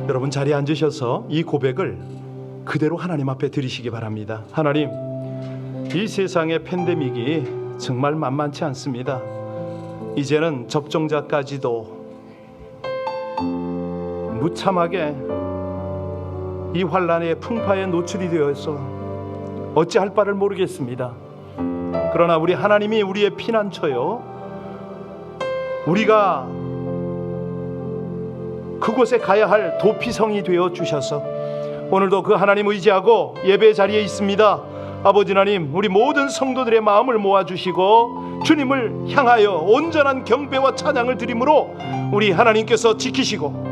여러분 자리에 앉으셔서 이 고백을 그대로 하나님 앞에 드리시기 바랍니다. 하나님, 이 세상의 팬데믹이 정말 만만치 않습니다. 이제는 접종자까지도 무참하게 이 환란의 풍파에 노출이 되어서 어찌할 바를 모르겠습니다. 그러나 우리 하나님이 우리의 피난처요, 우리가 그곳에 가야 할 도피성이 되어 주셔서 오늘도 그 하나님 의지하고 예배 자리에 있습니다. 아버지 하나님, 우리 모든 성도들의 마음을 모아주시고 주님을 향하여 온전한 경배와 찬양을 드림으로 우리 하나님께서 지키시고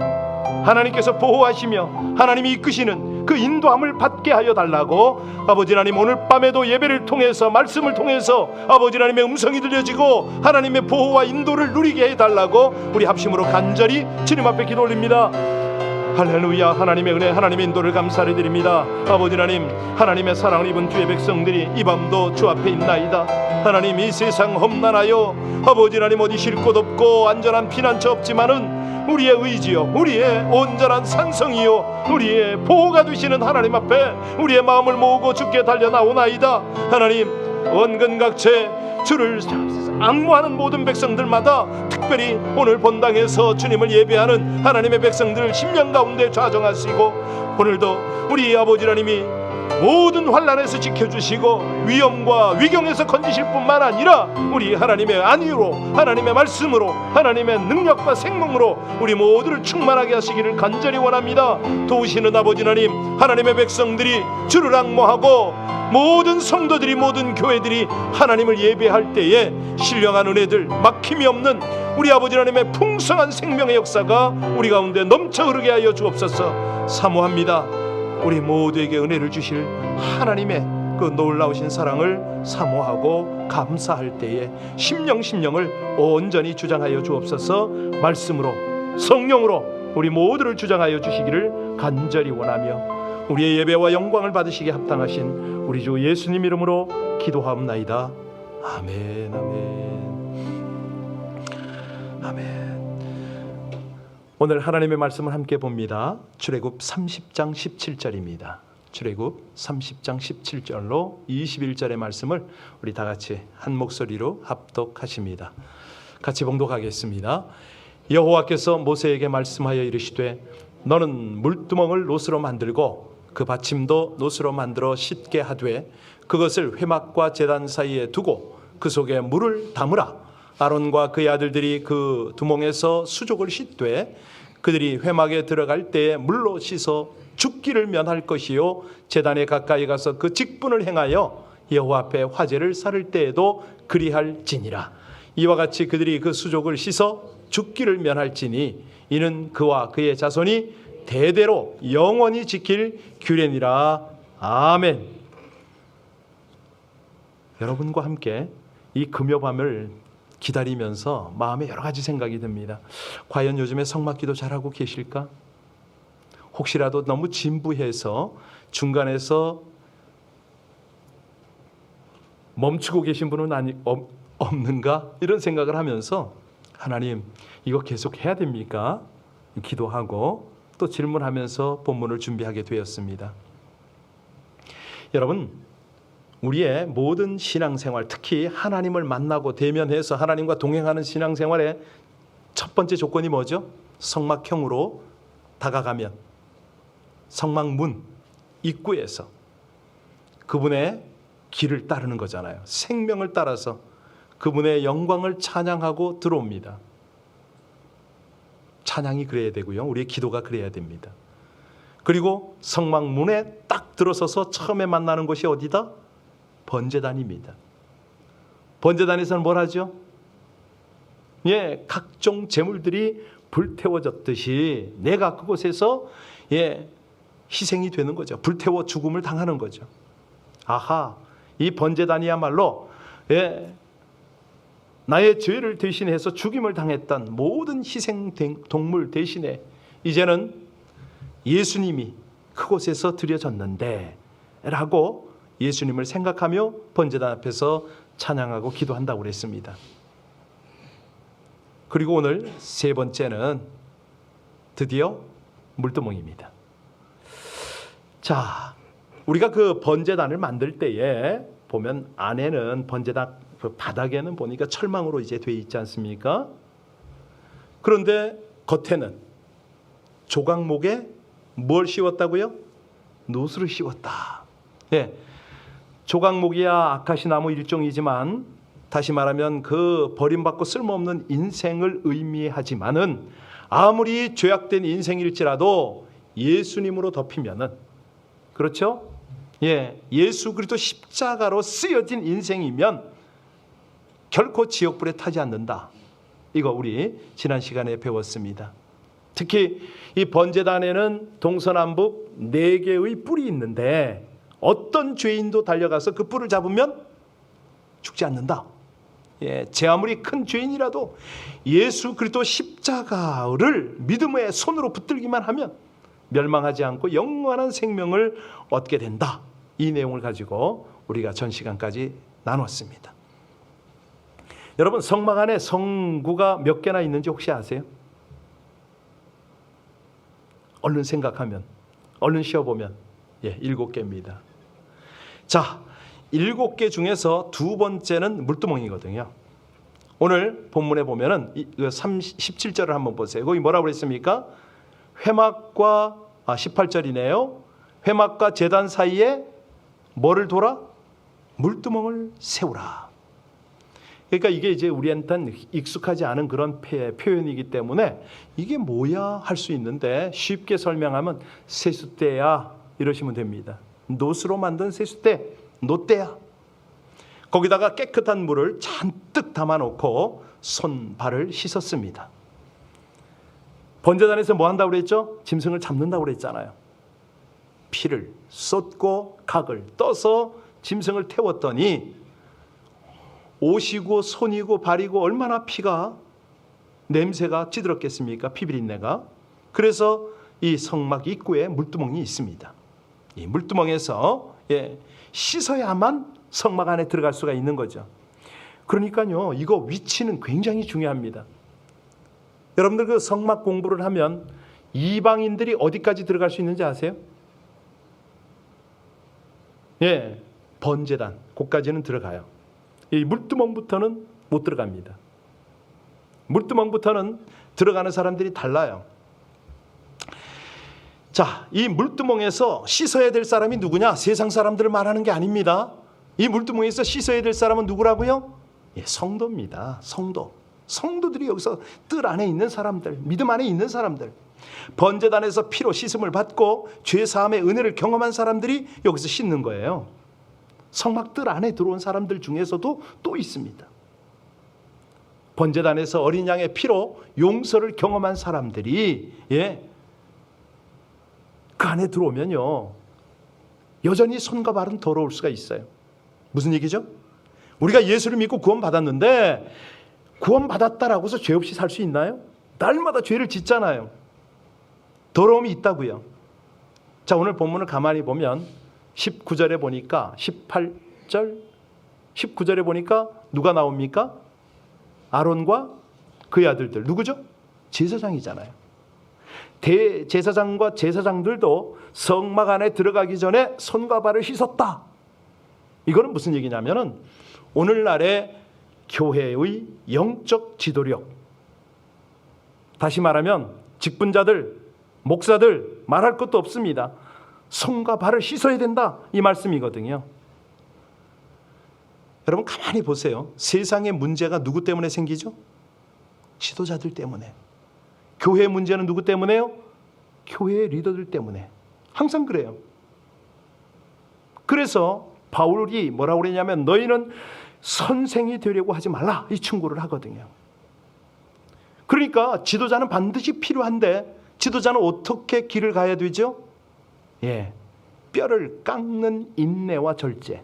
하나님께서 보호하시며 하나님이 이끄시는 그 인도함을 받게 하여 달라고 아버지 하나님, 오늘 밤에도 예배를 통해서 말씀을 통해서 아버지 하나님의 음성이 들려지고 하나님의 보호와 인도를 누리게 해달라고 우리 합심으로 간절히 주님 앞에 기도 올립니다. 할렐루야. 하나님의 은혜, 하나님의 인도를 감사를 드립니다. 아버지 하나님, 하나님의 사랑을 입은 주의 백성들이 이 밤도 주 앞에 있나이다. 하나님, 이 세상 험난하여 아버지 하나님 어디 쉴 곳 없고 안전한 피난처 없지만은 우리의 의지요, 우리의 온전한 산성이요, 우리의 보호가 되시는 하나님 앞에 우리의 마음을 모으고 주께 달려나오나이다. 하나님, 원근각체 주를 앙모하는 모든 백성들마다 특별히 오늘 본당에서 주님을 예배하는 하나님의 백성들 심령 가운데 좌정하시고 오늘도 우리 아버지 하나님이 모든 환난에서 지켜주시고 위험과 위경에서 건지실 뿐만 아니라 우리 하나님의 안위로, 하나님의 말씀으로, 하나님의 능력과 생명으로 우리 모두를 충만하게 하시기를 간절히 원합니다. 도우시는 아버지 하나님, 하나님의 백성들이 주를 앙모하고 모든 성도들이, 모든 교회들이 하나님을 예배할 때에 신령한 은혜들, 막힘이 없는 우리 아버지 하나님의 풍성한 생명의 역사가 우리 가운데 넘쳐 흐르게 하여 주옵소서. 사모합니다. 우리 모두에게 은혜를 주실 하나님의 그 놀라우신 사랑을 사모하고 감사할 때에 심령을 온전히 주장하여 주옵소서. 말씀으로, 성령으로 우리 모두를 주장하여 주시기를 간절히 원하며 우리의 예배와 영광을 받으시기에 합당하신 우리 주 예수님 이름으로 기도하옵나이다. 아멘, 아멘, 아멘. 오늘 하나님의 말씀을 함께 봅니다. 출애굽 30장 17절입니다. 출애굽 30장 17절로 21절의 말씀을 우리 다 같이 한 목소리로 합독하십니다. 같이 봉독하겠습니다. 여호와께서 모세에게 말씀하여 이르시되 너는 물두멍을 놋으로 만들고 그 받침도 놋으로 만들어 씻게 하되 그것을 회막과 제단 사이에 두고 그 속에 물을 담으라. 아론과 그의 아들들이 그 두멍에서 수족을 씻되 그들이 회막에 들어갈 때에 물로 씻어 죽기를 면할 것이요 제단에 가까이 가서 그 직분을 행하여 여호와 앞에 화제를 살을 때에도 그리할지니라. 이와 같이 그들이 그 수족을 씻어 죽기를 면할지니 이는 그와 그의 자손이 대대로 영원히 지킬 규례니라. 아멘. 여러분과 함께 이 금요밤을 기다리면서 마음에 여러 가지 생각이 듭니다. 과연 요즘에 성막기도 잘하고 계실까? 혹시라도 너무 진부해서 중간에서 멈추고 계신 분은 없는가? 이런 생각을 하면서 하나님, 이거 계속 해야 됩니까? 기도하고 또 질문하면서 본문을 준비하게 되었습니다. 여러분, 우리의 모든 신앙생활, 특히 하나님을 만나고 대면해서 하나님과 동행하는 신앙생활의 첫 번째 조건이 뭐죠? 성막형으로 다가가면 성막문 입구에서 그분의 길을 따르는 거잖아요. 생명을 따라서 그분의 영광을 찬양하고 들어옵니다. 찬양이 그래야 되고요, 우리의 기도가 그래야 됩니다. 그리고 성막문에 딱 들어서서 처음에 만나는 곳이 어디다? 번제단입니다. 번제단에서는 뭘 하죠? 각종 제물들이 불태워졌듯이 내가 그곳에서 희생이 되는 거죠. 불태워 죽음을 당하는 거죠. 아하, 이 번제단이야말로 나의 죄를 대신해서 죽임을 당했던 모든 희생 동물 대신에 이제는 예수님이 그곳에서 드려졌는데 라고 예수님을 생각하며 번제단 앞에서 찬양하고 기도한다고 그랬습니다. 그리고 오늘 세 번째는 드디어 물두멍입니다. 자, 우리가 그 번제단을 만들 때에 보면 안에는 번제단 그 바닥에는 보니까 철망으로 이제 돼 있지 않습니까? 그런데 겉에는 조각목에 뭘 씌웠다고요? 노수를 씌웠다. 예, 조각목이야 아카시 나무 일종이지만 다시 말하면 그 버림받고 쓸모없는 인생을 의미하지만은 아무리 죄악된 인생일지라도 예수님으로 덮이면은 그렇죠? 예, 예수 그리스도 십자가로 쓰여진 인생이면 결코 지옥불에 타지 않는다. 이거 우리 지난 시간에 배웠습니다. 특히 이 번제단에는 동서남북 4개의 뿔이 있는데 어떤 죄인도 달려가서 그 뿔을 잡으면 죽지 않는다. 예, 제 아무리 큰 죄인이라도 예수 그리스도 십자가를 믿음의 손으로 붙들기만 하면 멸망하지 않고 영원한 생명을 얻게 된다. 이 내용을 가지고 우리가 전 시간까지 나눴습니다. 여러분, 성막 안에 성구가 몇 개나 있는지 혹시 아세요? 얼른 생각하면, 얼른 쉬어보면 7개입니다. 자, 7개 중에서 두 번째는 물두멍이거든요. 오늘 본문에 보면은 17절을 한번 보세요. 거기 뭐라고 그랬습니까? 회막과 18절이네요. 회막과 제단 사이에 뭐를 돌아? 물두멍을 세우라. 그러니까 이게 이제 우리한테는 익숙하지 않은 그런 표현이기 때문에 이게 뭐야 할 수 있는데 쉽게 설명하면 세숫대야 이러시면 됩니다. 노수로 만든 세숫대, 노대야. 거기다가 깨끗한 물을 잔뜩 담아놓고 손, 발을 씻었습니다. 번제단에서 뭐 한다고 그랬죠? 짐승을 잡는다고 그랬잖아요. 피를 쏟고 각을 떠서 짐승을 태웠더니 옷이고 손이고 발이고 얼마나 피가 냄새가 찌들었겠습니까? 피비린내가. 그래서 이 성막 입구에 물두멍이 있습니다. 이 물두멍에서 씻어야만 성막 안에 들어갈 수가 있는 거죠. 그러니까요, 이거 위치는 굉장히 중요합니다. 여러분들 그 성막 공부를 하면 이방인들이 어디까지 들어갈 수 있는지 아세요? 예, 번제단 거기까지는 들어가요. 이 물두멍부터는 못 들어갑니다. 물두멍부터는 들어가는 사람들이 달라요. 자, 이 물두멍에서 씻어야 될 사람이 누구냐? 세상 사람들을 말하는 게 아닙니다. 이 물두멍에서 씻어야 될 사람은 누구라고요? 성도입니다. 성도. 성도들이 여기서 뜰 안에 있는 사람들, 믿음 안에 있는 사람들, 번제단에서 피로 씻음을 받고 죄사함의 은혜를 경험한 사람들이 여기서 씻는 거예요. 성막 뜰 안에 들어온 사람들 중에서도 또 있습니다. 번제단에서 어린 양의 피로 용서를 경험한 사람들이 그 안에 들어오면요, 여전히 손과 발은 더러울 수가 있어요. 무슨 얘기죠? 우리가 예수를 믿고 구원받았는데 구원받았다라고 해서 죄 없이 살 수 있나요? 날마다 죄를 짓잖아요. 더러움이 있다고요. 자, 오늘 본문을 가만히 보면 19절에 보니까 18절 19절에 보니까 누가 나옵니까? 아론과 그의 아들들. 누구죠? 제사장이잖아요. 대제사장과 제사장들도 성막 안에 들어가기 전에 손과 발을 씻었다. 이거는 무슨 얘기냐면은 오늘날의 교회의 영적 지도력, 다시 말하면 직분자들, 목사들 말할 것도 없습니다. 손과 발을 씻어야 된다, 이 말씀이거든요. 여러분 가만히 보세요. 세상의 문제가 누구 때문에 생기죠? 지도자들 때문에. 교회 문제는 누구 때문에요? 교회의 리더들 때문에. 항상 그래요. 그래서 바울이 뭐라고 그러냐면 너희는 선생이 되려고 하지 말라, 이 충고를 하거든요. 그러니까 지도자는 반드시 필요한데 지도자는 어떻게 길을 가야 되죠? 뼈를 깎는 인내와 절제,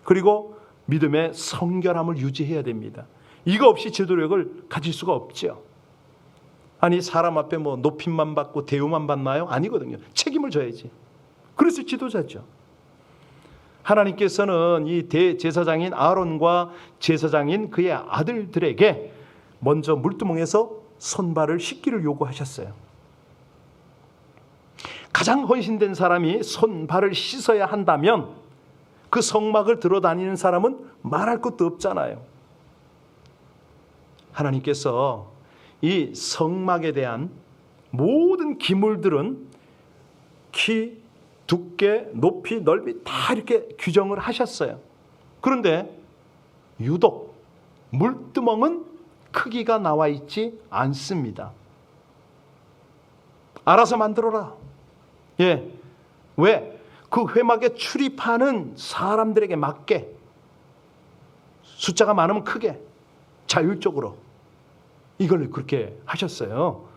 그리고 믿음의 성결함을 유지해야 됩니다. 이거 없이 지도력을 가질 수가 없죠. 아니 사람 앞에 뭐 높임만 받고 대우만 받나요? 아니거든요. 책임을 져야지. 그래서 지도자죠. 하나님께서는 이 대제사장인 아론과 제사장인 그의 아들들에게 먼저 물두멍에서 손발을 씻기를 요구하셨어요. 가장 헌신된 사람이 손, 발을 씻어야 한다면 그 성막을 들어다니는 사람은 말할 것도 없잖아요. 하나님께서 이 성막에 대한 모든 기물들은 키, 두께, 높이, 넓이 다 이렇게 규정을 하셨어요. 그런데 유독 물두멍은 크기가 나와 있지 않습니다. 알아서 만들어라. 예, 왜? 그 회막에 출입하는 사람들에게 맞게, 숫자가 많으면 크게, 자율적으로 이걸 그렇게 하셨어요.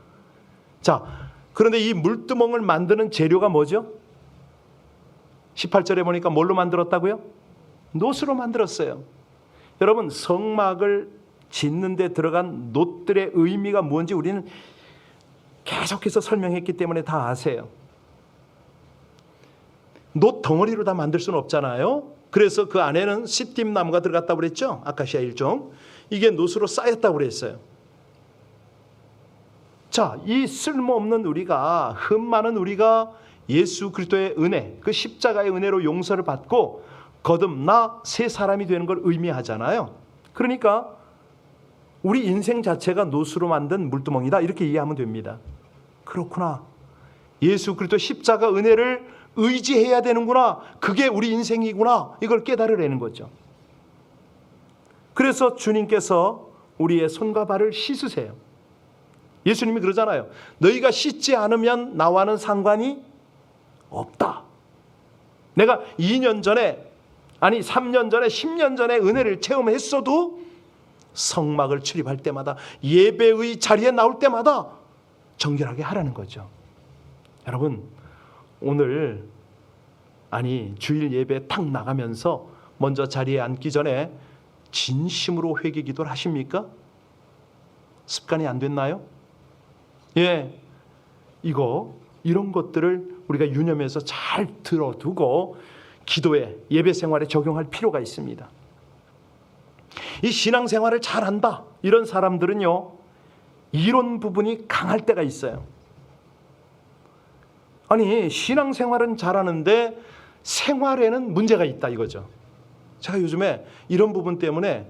자, 그런데 이 물두멍을 만드는 재료가 뭐죠? 18절에 보니까 뭘로 만들었다고요? 놋으로 만들었어요. 여러분, 성막을 짓는 데 들어간 놋들의 의미가 뭔지 우리는 계속해서 설명했기 때문에 다 아세요. 놋 덩어리로 다 만들 수는 없잖아요. 그래서 그 안에는 시띠나무가 들어갔다고 그랬죠. 아카시아 일종. 이게 놋으로 쌓였다고 그랬어요. 자, 이 쓸모없는 우리가, 흠 많은 우리가 예수 그리스도의 은혜, 그 십자가의 은혜로 용서를 받고 거듭나 새 사람이 되는 걸 의미하잖아요. 그러니까 우리 인생 자체가 놋으로 만든 물두멍이다, 이렇게 이해하면 됩니다. 그렇구나. 예수 그리스도 십자가 은혜를 의지해야 되는구나. 그게 우리 인생이구나. 이걸 깨달으라는 거죠. 그래서 주님께서 우리의 손과 발을 씻으세요. 예수님이 그러잖아요. 너희가 씻지 않으면 나와는 상관이 없다. 내가 2년 전에, 아니 3년 전에, 10년 전에 은혜를 체험했어도 성막을 출입할 때마다, 예배의 자리에 나올 때마다 정결하게 하라는 거죠. 여러분, 오늘, 아니 주일 예배 탁 나가면서 먼저 자리에 앉기 전에 진심으로 회개 기도를 하십니까? 습관이 안 됐나요? 예, 이런 것들을 우리가 유념해서 잘 들어두고 기도에, 예배 생활에 적용할 필요가 있습니다. 이 신앙생활을 잘한다, 이런 사람들은요, 이론 부분이 강할 때가 있어요. 아니, 신앙생활은 잘하는데 생활에는 문제가 있다, 이거죠. 제가 요즘에 이런 부분 때문에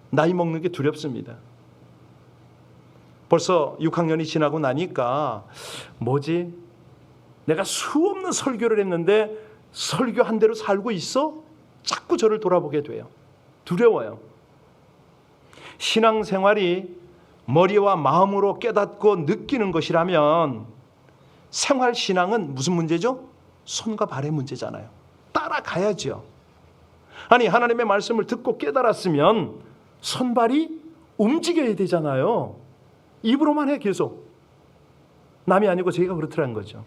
나이 먹는 게 두렵습니다. 벌써 6학년이 지나고 나니까 뭐지? 내가 수없는 설교를 했는데 설교한 대로 살고 있어? 자꾸 저를 돌아보게 돼요. 두려워요. 신앙생활이 머리와 마음으로 깨닫고 느끼는 것이라면 생활신앙은 무슨 문제죠? 손과 발의 문제잖아요. 따라가야죠. 아니, 하나님의 말씀을 듣고 깨달았으면 손발이 움직여야 되잖아요. 입으로만 해, 계속. 남이 아니고 저희가 그렇더라는 거죠.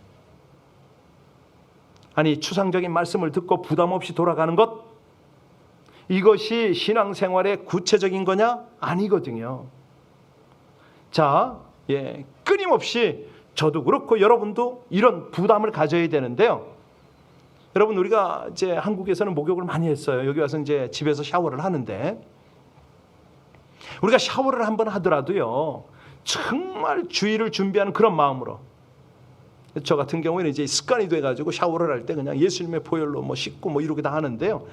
아니, 추상적인 말씀을 듣고 부담 없이 돌아가는 것, 이것이 신앙생활의 구체적인 거냐? 아니거든요. 자, 끊임없이 저도 그렇고 여러분도 이런 부담을 가져야 되는데요. 여러분, 우리가 이제 한국에서는 목욕을 많이 했어요. 여기 와서 이제 집에서 샤워를 하는데, 우리가 샤워를 한번 하더라도요, 정말 주의를 준비하는 그런 마음으로, 저 같은 경우에는 이제 습관이 돼가지고 샤워를 할 때 그냥 예수님의 보혈로 뭐 씻고 뭐 이렇게 다 하는데요.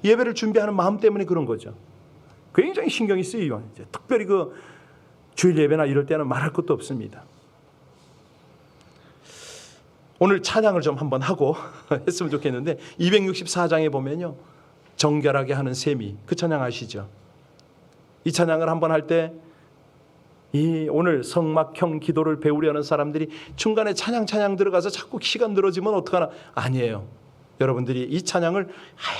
예배를 준비하는 마음 때문에 그런 거죠. 굉장히 신경이 쓰이요. 이제 특별히 그 주일 예배나 이럴 때는 말할 것도 없습니다. 오늘 찬양을 좀 한번 하고 했으면 좋겠는데, 264장에 보면요, 정결하게 하는 셈이, 그 찬양 아시죠? 이 찬양을 한번 할 때 이 오늘 성막형 기도를 배우려는 사람들이 중간에 찬양 들어가서 자꾸 시간 늘어지면 어떡하나? 아니에요. 여러분들이 이 찬양을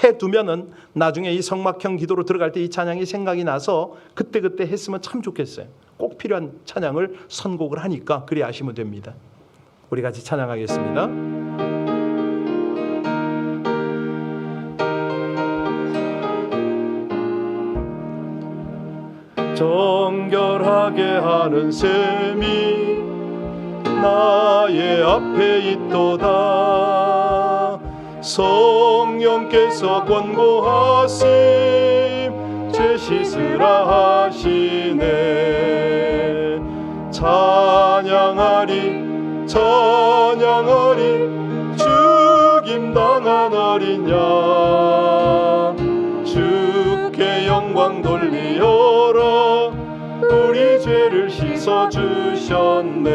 해두면은 나중에 이 성막형 기도로 들어갈 때 이 찬양이 생각이 나서 그때그때 했으면 참 좋겠어요. 꼭 필요한 찬양을 선곡을 하니까 그리 아시면 됩니다. 우리 같이 찬양하겠습니다. 정결하게 하는 셈이 나의 앞에 있도다. 성령께서 권고하심 죄 씻으라 하시네. 찬양하리 어린 양 주께 영광 돌리어라. 우리 죄를 씻어주셨네.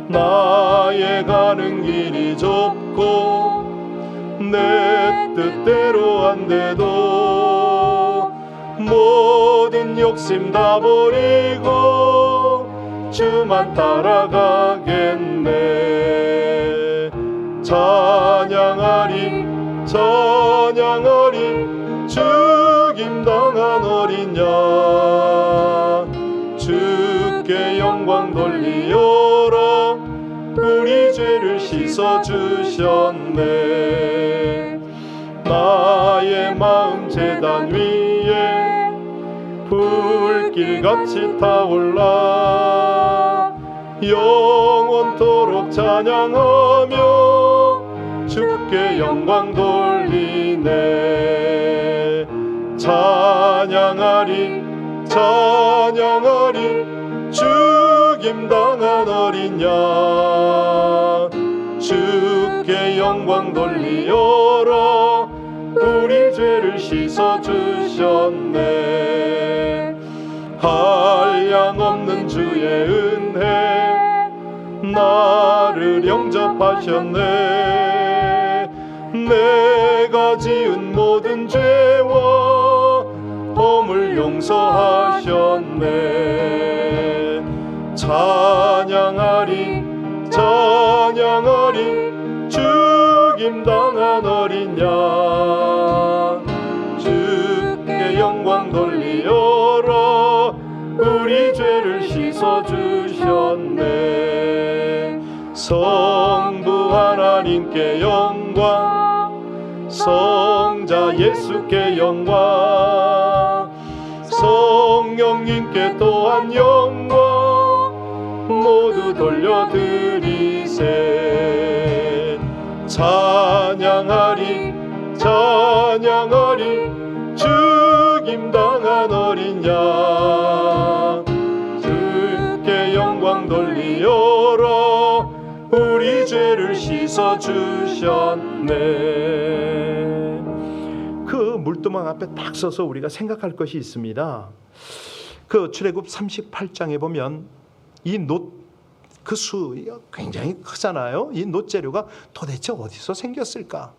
나의 가는 길이 좁고 내 뜻대로 안 돼도 모든 욕심 다 버리고 주만 따라가겠네. 찬양하리 찬양하리 죽임당한 어린 양 주께 영광 돌리어라. 우리 죄를 씻어주셨네. 나의 마음 제단 위에 불길같이 타올라 영원토록 찬양하며 주께 영광 돌리네. 찬양하리 찬양하리 죽임당한 어린 양 주께 영광 돌리어라. 우리 죄를 씻어주셨네. 한량없는 주의 은혜 나를 영접하셨네. 내가 지은 모든 죄와 범을 용서하셨네. 찬양하리 찬양하리 죽임당한 어린 양 주께 영광 돌리어라. 우리 죄를 씻어주셨네. 성부 하나님께 영광 성자 예수께 영광 성령님께 또한 영광 모두 돌려드리세. 찬양하리 찬양하리 죽임당한 어린 양 주께 영광 돌리어라. 우리 죄를 씻어주셨네. 그 물두멍 앞에 딱 서서 우리가 생각할 것이 있습니다. 그 출애굽 38장에 보면 이 그 수 굉장히 크잖아요. 이 놋 재료가 도대체 어디서 생겼을까?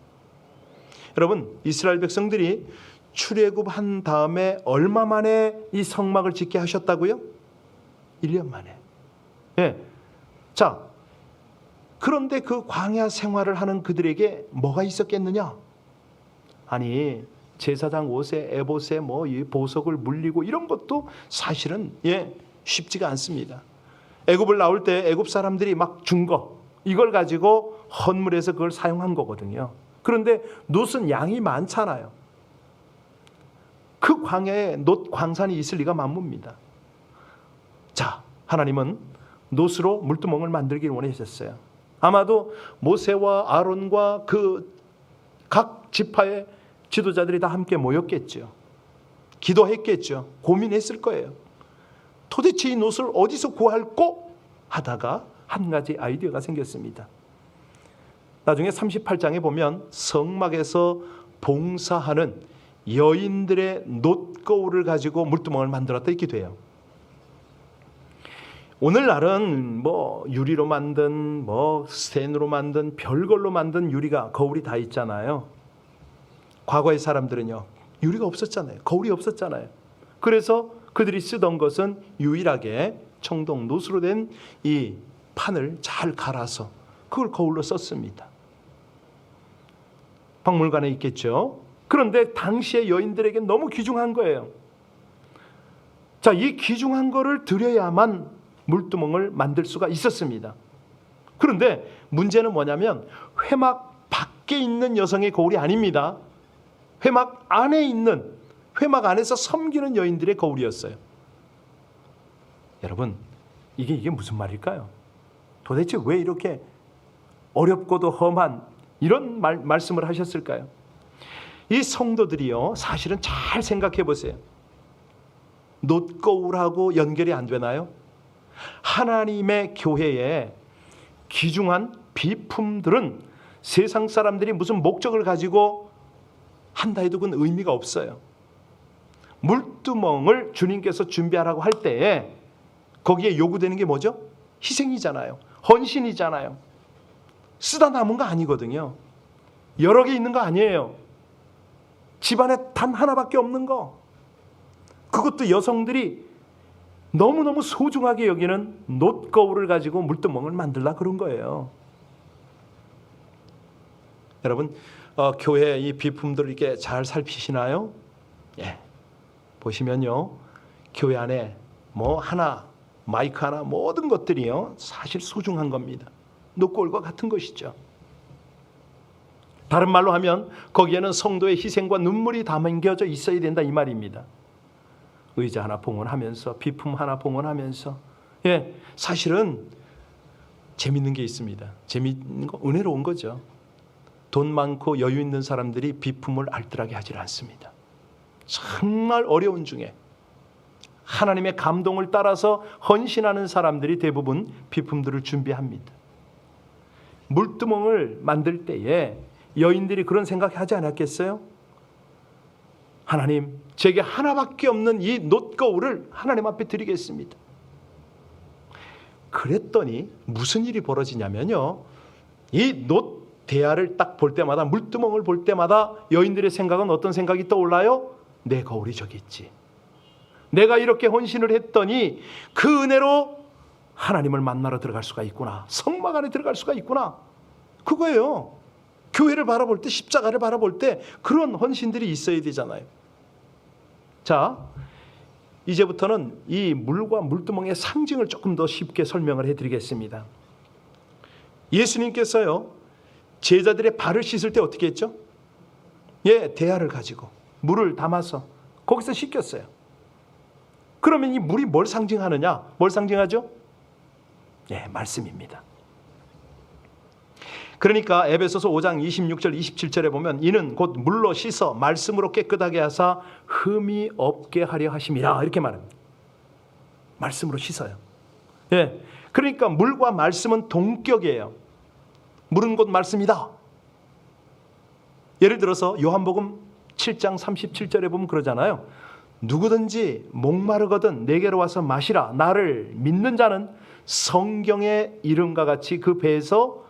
여러분, 이스라엘 백성들이 출애굽한 다음에 얼마 만에 이 성막을 짓게 하셨다고요? 1년 만에. 예. 자, 그런데 그 광야 생활을 하는 그들에게 뭐가 있었겠느냐? 아니, 제사장 옷에 에봇에 뭐 이 보석을 물리고 이런 것도 사실은 쉽지가 않습니다. 애굽을 나올 때 애굽 사람들이 막 준 거 이걸 가지고 헌물해서 그걸 사용한 거거든요. 그런데 놋은 양이 많잖아요. 그 광야에 놋 광산이 있을 리가 만무입니다. 자, 하나님은 놋으로 물두멍을 만들기를 원하셨어요. 아마도 모세와 아론과 그 각 지파의 지도자들이 다 함께 모였겠죠. 기도했겠죠. 고민했을 거예요. 도대체 이 놋을 어디서 구할꼬 하다가 한 가지 아이디어가 생겼습니다. 나중에 38장에 보면 성막에서 봉사하는 여인들의 놋거울을 가지고 물두멍을 만들었다 이렇게 돼요. 오늘날은 뭐 유리로 만든 뭐 스테인으로 만든 별걸로 만든 유리가 거울이 다 있잖아요. 과거의 사람들은요 유리가 없었잖아요. 거울이 없었잖아요. 그래서 그들이 쓰던 것은 유일하게 청동 놋으로 된 이 판을 잘 갈아서 그걸 거울로 썼습니다. 박물관에 있겠죠. 그런데 당시의 여인들에게 너무 귀중한 거예요. 자, 이 귀중한 거를 드려야만 물두멍을 만들 수가 있었습니다. 그런데 문제는 뭐냐면 회막 밖에 있는 여성의 거울이 아닙니다. 회막 안에 있는, 회막 안에서 섬기는 여인들의 거울이었어요. 여러분, 이게 무슨 말일까요? 도대체 왜 이렇게 어렵고도 험한 이런 말씀을 하셨을까요? 이 성도들이요, 사실은 잘 생각해 보세요. 놋거울하고 연결이 안 되나요? 하나님의 교회에 귀중한 비품들은 세상 사람들이 무슨 목적을 가지고 한다 해도 그건 의미가 없어요. 물두멍을 주님께서 준비하라고 할 때에 거기에 요구되는 게 뭐죠? 희생이잖아요. 헌신이잖아요. 쓰다 남은 거 아니거든요. 여러 개 있는 거 아니에요. 집안에 단 하나밖에 없는 거. 그것도 여성들이 너무너무 소중하게 여기는 놋거울을 가지고 물두멍을 만들라 그런 거예요. 여러분, 교회 이 비품들을 이렇게 잘 살피시나요? 예. 보시면요, 교회 안에 뭐 하나, 마이크 하나, 모든 것들이요 사실 소중한 겁니다. 놋거울과 같은 것이죠. 다른 말로 하면 거기에는 성도의 희생과 눈물이 담겨져 있어야 된다 이 말입니다. 의자 하나 봉헌하면서, 비품 하나 봉헌하면서, 예, 사실은 재밌는 게 있습니다. 재밌는 거, 은혜로운 거죠. 돈 많고 여유 있는 사람들이 비품을 알뜰하게 하지 않습니다. 정말 어려운 중에 하나님의 감동을 따라서 헌신하는 사람들이 대부분 비품들을 준비합니다. 물두멍을 만들 때에 여인들이 그런 생각하지 않았겠어요? 하나님, 제게 하나밖에 없는 이 놋거울을 하나님 앞에 드리겠습니다. 그랬더니 무슨 일이 벌어지냐면요, 이 놋 대야를 딱 볼 때마다, 물두멍을 볼 때마다 여인들의 생각은 어떤 생각이 떠올라요? 내 거울이 저기 있지. 내가 이렇게 헌신을 했더니 그 은혜로 하나님을 만나러 들어갈 수가 있구나. 성막 안에 들어갈 수가 있구나. 그거예요. 교회를 바라볼 때, 십자가를 바라볼 때 그런 헌신들이 있어야 되잖아요. 자, 이제부터는 이 물과 물두멍의 상징을 조금 더 쉽게 설명을 해드리겠습니다. 예수님께서요, 제자들의 발을 씻을 때 어떻게 했죠? 예, 대야를 가지고 물을 담아서 거기서 씻겼어요. 그러면 이 물이 뭘 상징하느냐? 뭘 상징하죠? 예, 말씀입니다. 그러니까 에베소서 5장 26절 27절에 보면 이는 곧 물로 씻어 말씀으로 깨끗하게 하사 흠이 없게 하려 하심이라 이렇게 말합니다. 말씀으로 씻어요. 예, 그러니까 물과 말씀은 동격이에요. 물은 곧 말씀이다. 예를 들어서 요한복음 7장 37절에 보면 그러잖아요. 누구든지 목마르거든 내게로 와서 마시라. 나를 믿는 자는 성경의 이름과 같이 그 배에서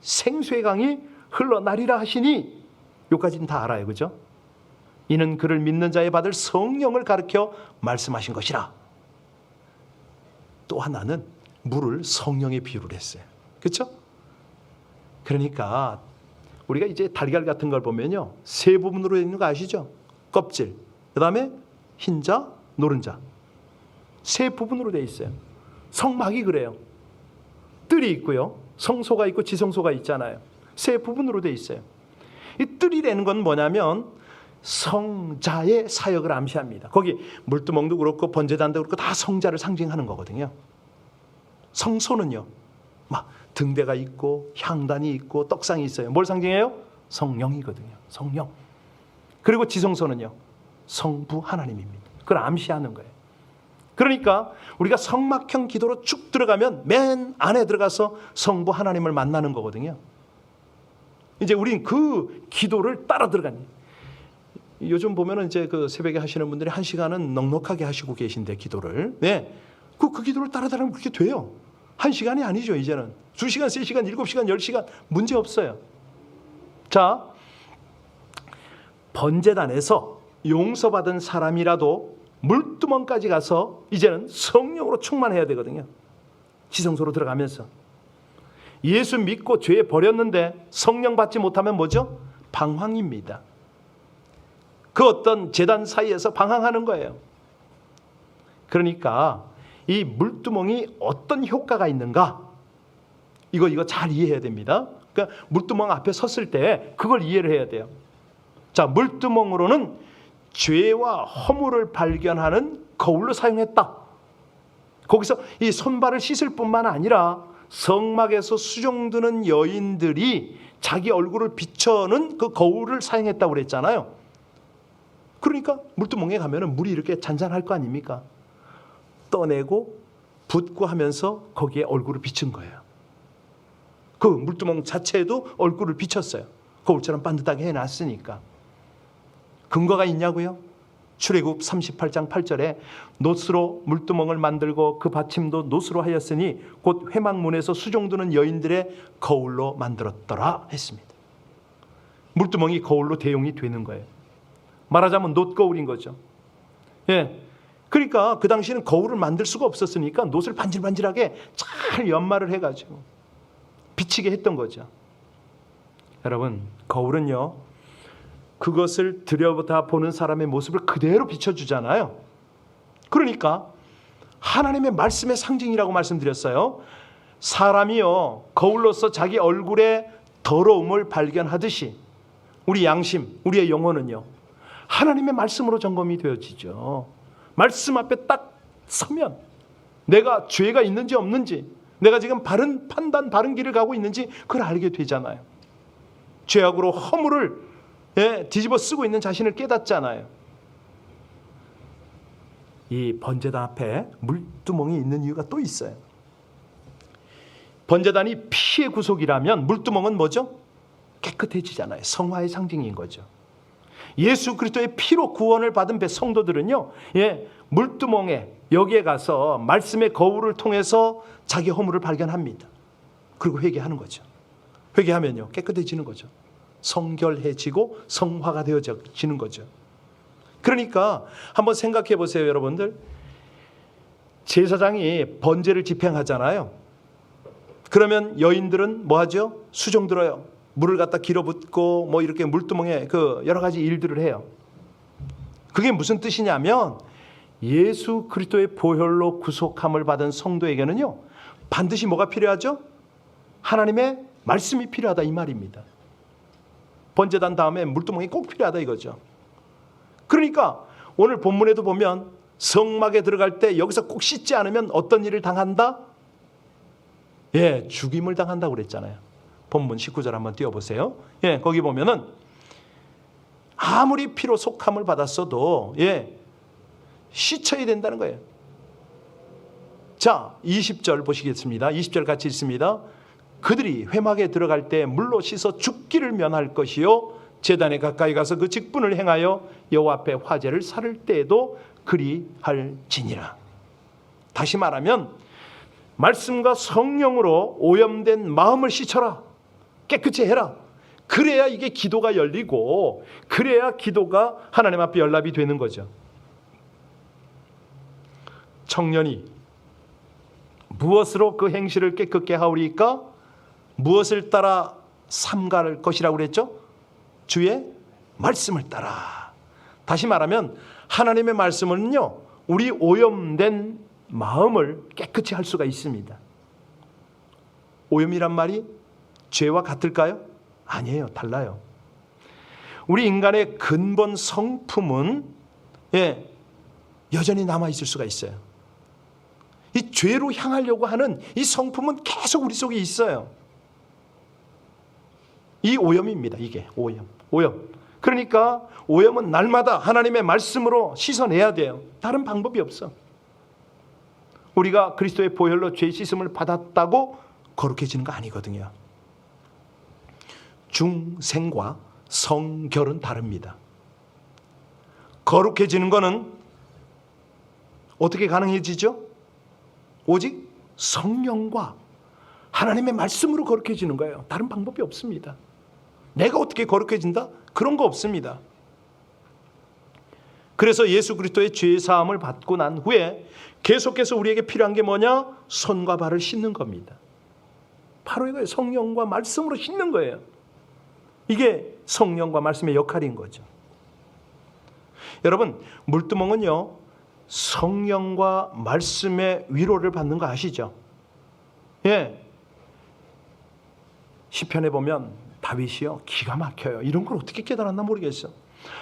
생수의 강이 흘러나리라 하시니, 여기까지는 다 알아요. 그죠? 이는 그를 믿는 자에 받을 성령을 가르쳐 말씀하신 것이라. 또 하나는 물을 성령에 비유를 했어요. 그렇죠? 그러니까 우리가 이제 달걀 같은 걸 보면요, 세 부분으로 되어 있는 거 아시죠? 껍질, 그 다음에 흰자, 노른자, 세 부분으로 되어 있어요. 성막이 그래요. 뜰이 있고요, 성소가 있고 지성소가 있잖아요. 세 부분으로 되어 있어요. 이 뜰이라는 건 뭐냐면 성자의 사역을 암시합니다. 거기 물두멍도 그렇고 번제단도 그렇고 다 성자를 상징하는 거거든요. 성소는요, 막 등대가 있고 향단이 있고 떡상이 있어요. 뭘 상징해요? 성령이거든요. 성령. 그리고 지성소는요, 성부 하나님입니다. 그걸 암시하는 거예요. 그러니까 우리가 성막형 기도로 쭉 들어가면 맨 안에 들어가서 성부 하나님을 만나는 거거든요. 이제 우린 그 기도를 따라 들어가니, 요즘 보면은 이제 그 새벽에 하시는 분들이 1시간은 넉넉하게 하시고 계신데 기도를, 네, 그 기도를 따라 들어가면 그렇게 돼요. 1시간이 아니죠. 이제는 2시간, 3시간, 7시간, 10시간 문제 없어요. 자, 번제단에서 용서받은 사람이라도 물두멍까지 가서 이제는 성령으로 충만해야 되거든요. 지성소로 들어가면서 예수 믿고 죄 버렸는데 성령 받지 못하면 뭐죠? 방황입니다. 그 어떤 제단 사이에서 방황하는 거예요. 그러니까 이 물두멍이 어떤 효과가 있는가, 이거 잘 이해해야 됩니다. 그러니까 물두멍 앞에 섰을 때 그걸 이해를 해야 돼요. 자, 물두멍으로는 죄와 허물을 발견하는 거울로 사용했다. 거기서 이 손발을 씻을 뿐만 아니라 성막에서 수종드는 여인들이 자기 얼굴을 비춰는 그 거울을 사용했다고 그랬잖아요. 그러니까 물두멍에 가면은 물이 이렇게 잔잔할 거 아닙니까? 떠내고 붓고 하면서 거기에 얼굴을 비춘 거예요. 그 물두멍 자체에도 얼굴을 비쳤어요. 거울처럼 반듯하게 해놨으니까. 근거가 있냐고요? 출애굽 38장 8절에 놋으로 물두멍을 만들고 그 받침도 놋으로 하였으니 곧 회막문에서 수종드는 여인들의 거울로 만들었더라 했습니다. 물두멍이 거울로 대용이 되는 거예요. 말하자면 놋거울인 거죠. 예. 그러니까 그 당시에는 거울을 만들 수가 없었으니까 놋을 반질반질하게 잘 연마를 해가지고 비치게 했던 거죠. 여러분, 거울은요, 그것을 들여다보는 사람의 모습을 그대로 비춰주잖아요. 그러니까 하나님의 말씀의 상징이라고 말씀드렸어요. 사람이요, 거울로서 자기 얼굴의 더러움을 발견하듯이 우리 양심, 우리의 영혼은요, 하나님의 말씀으로 점검이 되어지죠. 말씀 앞에 딱 서면 내가 죄가 있는지 없는지, 내가 지금 바른 판단, 바른 길을 가고 있는지 그걸 알게 되잖아요. 죄악으로 허물을 뒤집어 쓰고 있는 자신을 깨닫잖아요. 이 번제단 앞에 물두멍이 있는 이유가 또 있어요. 번제단이 피의 구속이라면 물두멍은 뭐죠? 깨끗해지잖아요. 성화의 상징인 거죠. 예수 그리스도의 피로 구원을 받은 성도들은요, 물두멍에 여기에 가서 말씀의 거울을 통해서 자기 허물을 발견합니다. 그리고 회개하는 거죠. 회개하면요, 깨끗해지는 거죠. 성결해지고 성화가 되어지는 거죠. 그러니까 한번 생각해 보세요, 여러분들. 제사장이 번제를 집행하잖아요. 그러면 여인들은 뭐 하죠? 수종 들어요. 물을 갖다 길어붓고 뭐 이렇게 물두멍에 그 여러 가지 일들을 해요. 그게 무슨 뜻이냐면 예수 그리스도의 보혈로 구속함을 받은 성도에게는요, 반드시 뭐가 필요하죠? 하나님의 말씀이 필요하다 이 말입니다. 번제단 다음에 물두멍이 꼭 필요하다 이거죠. 그러니까 오늘 본문에도 보면 성막에 들어갈 때 여기서 꼭 씻지 않으면 어떤 일을 당한다? 죽임을 당한다고 그랬잖아요. 본문 19절 한번 띄워보세요. 거기 보면은 아무리 피로 속함을 받았어도 씻어야 된다는 거예요. 자, 20절 보시겠습니다. 20절 같이 읽습니다. 그들이 회막에 들어갈 때 물로 씻어 죽기를 면할 것이요, 제단에 가까이 가서 그 직분을 행하여 여호와 앞에 화제를 살을 때에도 그리할지니라. 다시 말하면 말씀과 성령으로 오염된 마음을 씻어라. 깨끗이 해라. 그래야 이게 기도가 열리고, 그래야 기도가 하나님 앞에 연락이 되는 거죠. 청년이 무엇으로 그 행실을 깨끗게 하오리까? 무엇을 따라 삼갈 것이라고 그랬죠? 주의 말씀을 따라. 다시 말하면 하나님의 말씀은요, 우리 오염된 마음을 깨끗이 할 수가 있습니다. 오염이란 말이 죄와 같을까요? 아니에요. 달라요. 우리 인간의 근본 성품은 여전히 남아있을 수가 있어요. 이 죄로 향하려고 하는 이 성품은 계속 우리 속에 있어요. 이 오염입니다. 이게 오염. 그러니까 오염은 날마다 하나님의 말씀으로 씻어내야 돼요. 다른 방법이 없어. 우리가 그리스도의 보혈로 죄 씻음을 받았다고 거룩해지는 거 아니거든요. 중생과 성결은 다릅니다. 거룩해지는 거는 어떻게 가능해지죠? 오직 성령과 하나님의 말씀으로 거룩해지는 거예요. 다른 방법이 없습니다. 내가 어떻게 거룩해진다? 그런 거 없습니다. 그래서 예수 그리스도의 죄 사함을 받고 난 후에 계속해서 우리에게 필요한 게 뭐냐? 손과 발을 씻는 겁니다. 바로 이거예요. 성령과 말씀으로 씻는 거예요. 이게 성령과 말씀의 역할인 거죠. 여러분, 물두멍은요, 성령과 말씀의 위로를 받는 거 아시죠? 시편에 보면 다윗이요, 기가 막혀요. 이런 걸 어떻게 깨달았나 모르겠어.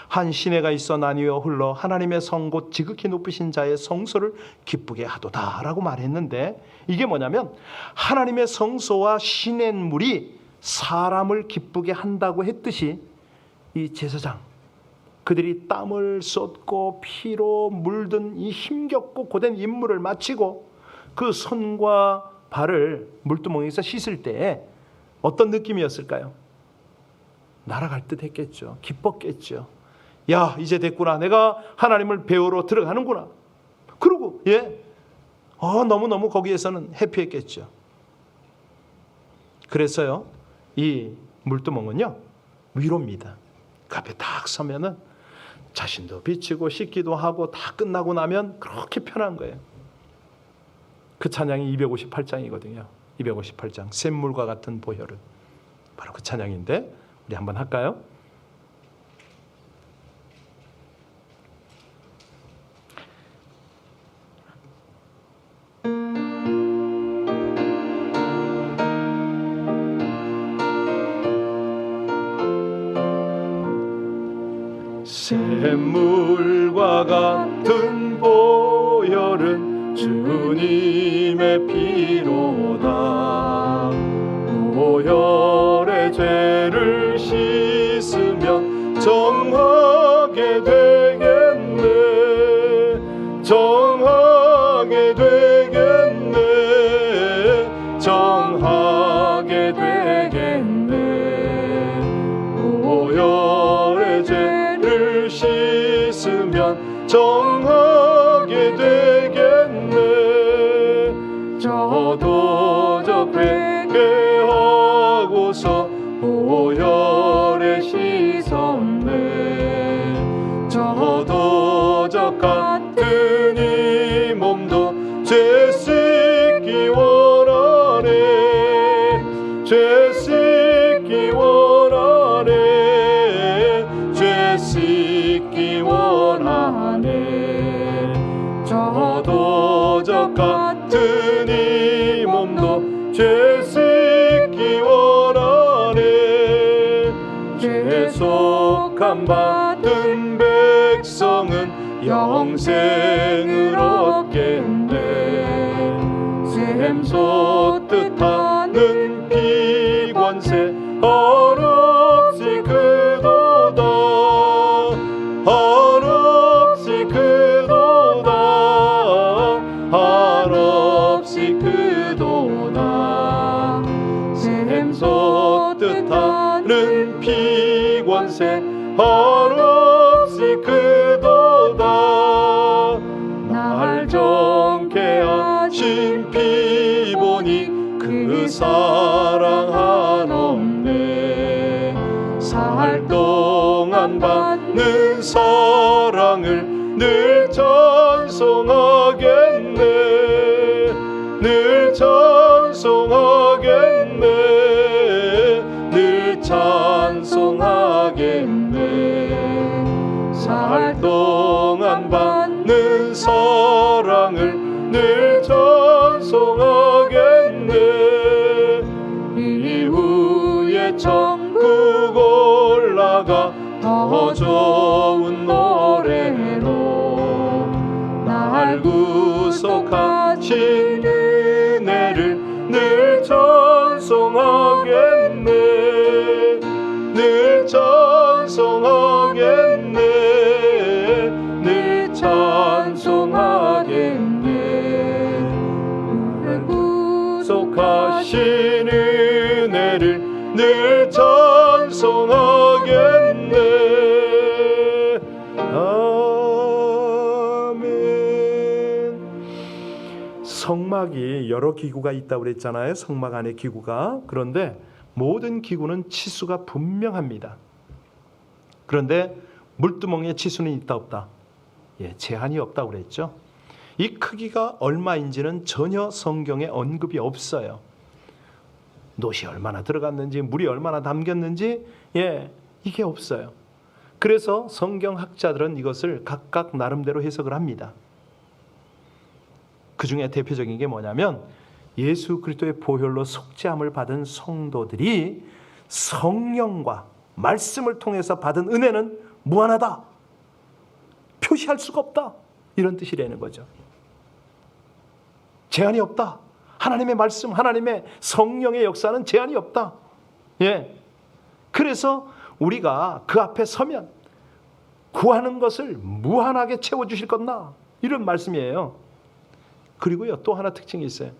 한 시내가 있어 나뉘어 흘러 하나님의 성 곧 지극히 높으신 자의 성소를 기쁘게 하도다 라고 말했는데, 이게 뭐냐면 하나님의 성소와 시냇물이 사람을 기쁘게 한다고 했듯이 이 제사장, 그들이 땀을 쏟고 피로 물든 이 힘겹고 고된 임무를 마치고 그 손과 발을 물두멍에서 씻을 때 어떤 느낌이었을까요? 날아갈 듯 했겠죠. 기뻤겠죠. 야, 이제 됐구나. 내가 하나님을 배우러 들어가는구나. 그러고 너무너무 거기에서는 해피했겠죠. 그래서요, 이 물두멍은요, 위로입니다. 그 앞에 딱 서면은 자신도 비치고 씻기도 하고 다 끝나고 나면 그렇게 편한 거예요. 그 찬양이 258장이거든요. 258장, 샘물과 같은 보혈은. 바로 그 찬양인데 우리 한번 할까요? 샘물과 같은 보혈은 주님의 피로다. 보혈의 죄를 씻으면 정하게 되겠네. 정하게 되겠네. 정하게 되겠네. 보혈의 죄를 씻으면 정하게 되겠네. 저도 저 회개하고서 보혈에 씻었네. 저도 저 같은 이 몸도 죄 씻기 원하네. 죄 씻기 원하네. 죄 씻기 원하네. 저도 저 같은 이 몸도 죄 씻기 원하네. 죄속함 받은 백성은 영생을 얻겠네. 샘솟 뜻하는 피관세 한없이 그도다. 한없이 그도다. 한없이 그도다. 샘솟 뜻하는 피관세 한없이 그도다. 날 정케 하신 피 보니 그 사랑 한없네. 살 동안 받는 사랑을 늘 찬송하겠네. 늘 찬송하겠네. 늘 찬송하겠네. 살 동안 받는 사랑을 늘 찬송하겠네. 이후에 천국 올라가 더 좋은 노래로 날 구속하신 은혜를 늘 찬송하겠네. 늘 찬송하겠네. 늘 찬송하겠네. 늘 구속하신 은혜를 늘 찬송하겠네. 아멘. 성막이 여러 기구가 있다고 그랬잖아요. 성막 안에 기구가. 그런데 모든 기구는 치수가 분명합니다. 그런데 물두멍의 치수는 있다 없다? 제한이 없다고 그랬죠. 이 크기가 얼마인지는 전혀 성경에 언급이 없어요. 놋이 얼마나 들어갔는지, 물이 얼마나 담겼는지 이게 없어요. 그래서 성경학자들은 이것을 각각 나름대로 해석을 합니다. 그 중에 대표적인 게 뭐냐면 예수 그리스도의 보혈로 속죄함을 받은 성도들이 성령과 말씀을 통해서 받은 은혜는 무한하다. 표시할 수가 없다. 이런 뜻이라는 거죠. 제한이 없다. 하나님의 말씀, 하나님의 성령의 역사는 제한이 없다. 그래서 우리가 그 앞에 서면 구하는 것을 무한하게 채워주실 것나. 이런 말씀이에요. 그리고요, 또 하나 특징이 있어요.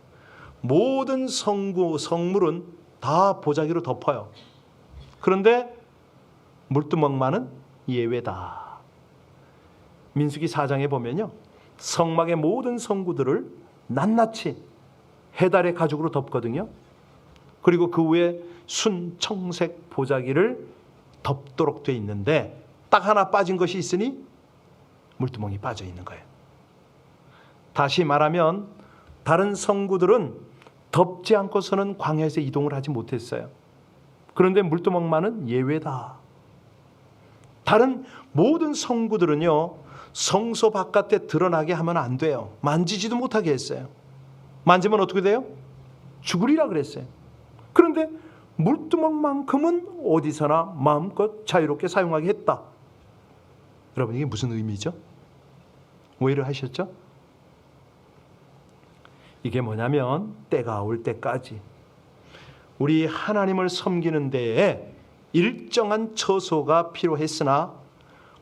모든 성물은 다 보자기로 덮어요. 그런데 물두멍만은 예외다. 민수기 4장에 보면요, 성막의 모든 성구들을 낱낱이 해달의 가죽으로 덮거든요. 그리고 그 위에 순청색 보자기를 덮도록 돼 있는데 딱 하나 빠진 것이 있으니 물두멍이 빠져 있는 거예요. 다시 말하면 다른 성구들은 덮지 않고서는 광야에서 이동을 하지 못했어요. 그런데 물두멍만은 예외다. 다른 모든 성구들은요, 성소 바깥에 드러나게 하면 안 돼요. 만지지도 못하게 했어요. 만지면 어떻게 돼요? 죽으리라 그랬어요. 그런데 물두멍만큼은 어디서나 마음껏 자유롭게 사용하게 했다. 여러분, 이게 무슨 의미죠? 오해를 하셨죠? 이게 뭐냐면 때가 올 때까지 우리 하나님을 섬기는 데에 일정한 처소가 필요했으나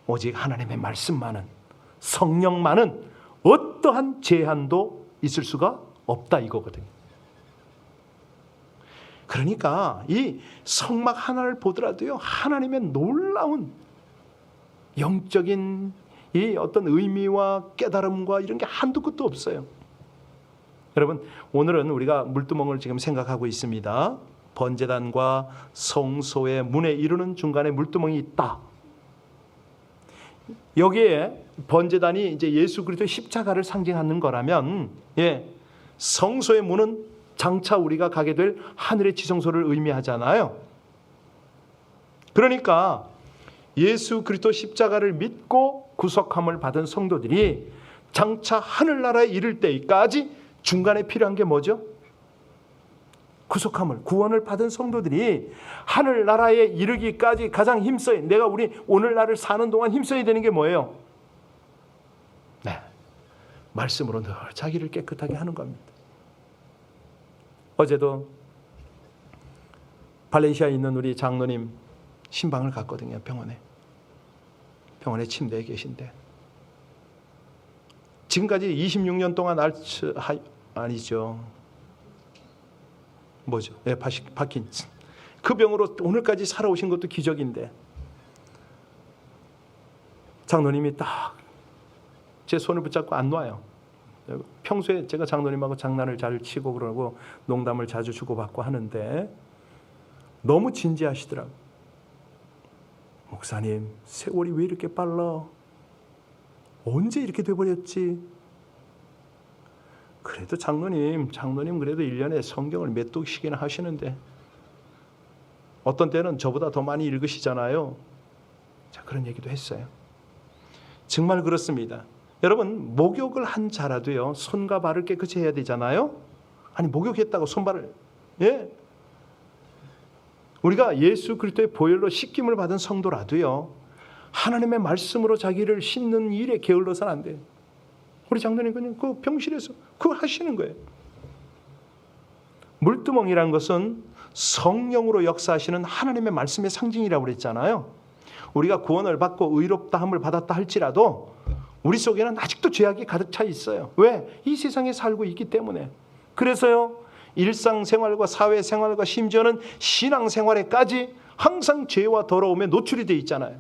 오직 하나님의 말씀만은, 성령만은 어떠한 제한도 있을 수가 없다 이거거든요. 그러니까 이 성막 하나를 보더라도요, 하나님의 놀라운 영적인 이 어떤 의미와 깨달음과 이런 게 한두 끝도 없어요. 여러분, 오늘은 우리가 물두멍을 지금 생각하고 있습니다. 번제단과 성소의 문에 이르는 중간에 물두멍이 있다. 여기에 번제단이 이제 예수 그리스도의 십자가를 상징하는 거라면, 성소의 문은 장차 우리가 가게 될 하늘의 지성소를 의미하잖아요. 그러니까 예수 그리스도 십자가를 믿고 구속함을 받은 성도들이 장차 하늘나라에 이를 때까지 중간에 필요한 게 뭐죠? 구속함을, 구원을 받은 성도들이 하늘나라에 이르기까지 가장 힘써야, 내가 우리 오늘날을 사는 동안 힘써야 되는 게 뭐예요? 네, 말씀으로 늘 자기를 깨끗하게 하는 겁니다. 어제도 발렌시아에 있는 우리 장로님 신방을 갔거든요. 병원에 침대에 계신데 지금까지 26년 동안 아니죠. 뭐죠? 파킨슨. 그 병으로 오늘까지 살아오신 것도 기적인데 장로님이 딱 제 손을 붙잡고 안 놔요. 평소에 제가 장로님하고 장난을 잘 치고 그러고 농담을 자주 주고받고 하는데 너무 진지하시더라고요. 목사님, 세월이 왜 이렇게 빨라? 언제 이렇게 돼버렸지? 그래도 장로님 그래도 1년에 성경을 몇 독씩이나 하시는데 어떤 때는 저보다 더 많이 읽으시잖아요. 자, 그런 얘기도 했어요. 정말 그렇습니다. 여러분, 목욕을 한 자라도요, 손과 발을 깨끗이 해야 되잖아요. 아니, 목욕했다고 손발을, 우리가 예수 그리스도의 보혈로 씻김을 받은 성도라도요, 하나님의 말씀으로 자기를 씻는 일에 게을러서는 안 돼요. 우리 장로님 그냥 그 병실에서 그거 하시는 거예요. 물두멍이란 것은 성령으로 역사하시는 하나님의 말씀의 상징이라고 그랬잖아요. 우리가 구원을 받고 의롭다함을 받았다 할지라도 우리 속에는 아직도 죄악이 가득 차 있어요. 왜? 이 세상에 살고 있기 때문에. 그래서요, 일상생활과 사회생활과 심지어는 신앙생활에까지 항상 죄와 더러움에 노출이 돼 있잖아요.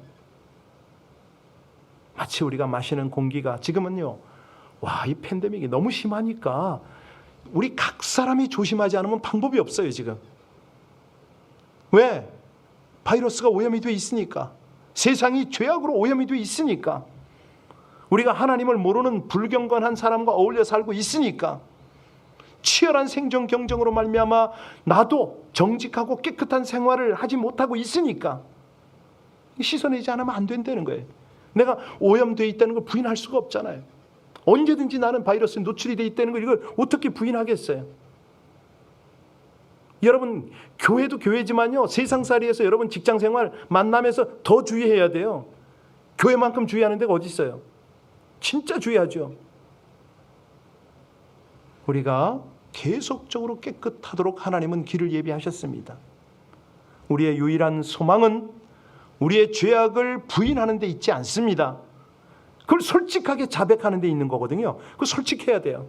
마치 우리가 마시는 공기가 지금은요, 이 팬데믹이 너무 심하니까 우리 각 사람이 조심하지 않으면 방법이 없어요. 지금 왜? 바이러스가 오염이 돼 있으니까, 세상이 죄악으로 오염이 돼 있으니까, 우리가 하나님을 모르는 불경건한 사람과 어울려 살고 있으니까, 치열한 생존 경쟁으로 말미암아 나도 정직하고 깨끗한 생활을 하지 못하고 있으니까 씻어내지 않으면 안 된다는 거예요. 내가 오염되어 있다는 걸 부인할 수가 없잖아요. 언제든지 나는 바이러스에 노출이 되어 있다는 걸 이걸 어떻게 부인하겠어요? 여러분, 교회도 교회지만요, 세상살이에서 여러분 직장생활 만나면서 더 주의해야 돼요. 교회만큼 주의하는 데가 어디 있어요? 진짜 주의하죠. 우리가 계속적으로 깨끗하도록 하나님은 길을 예비하셨습니다. 우리의 유일한 소망은 우리의 죄악을 부인하는 데 있지 않습니다. 그걸 솔직하게 자백하는 데 있는 거거든요. 그거 솔직해야 돼요.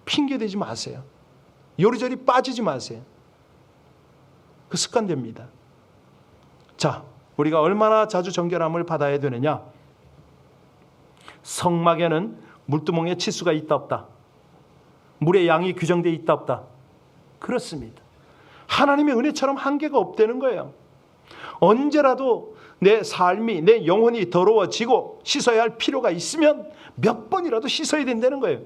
핑계대지 마세요. 요리조리 빠지지 마세요. 그 습관됩니다. 자, 우리가 얼마나 자주 정결함을 받아야 되느냐? 성막에는 물두멍에 치수가 있다 없다? 물의 양이 규정되어 있다 없다? 그렇습니다. 하나님의 은혜처럼 한계가 없다는 거예요. 언제라도 내 삶이, 내 영혼이 더러워지고 씻어야 할 필요가 있으면 몇 번이라도 씻어야 된다는 거예요.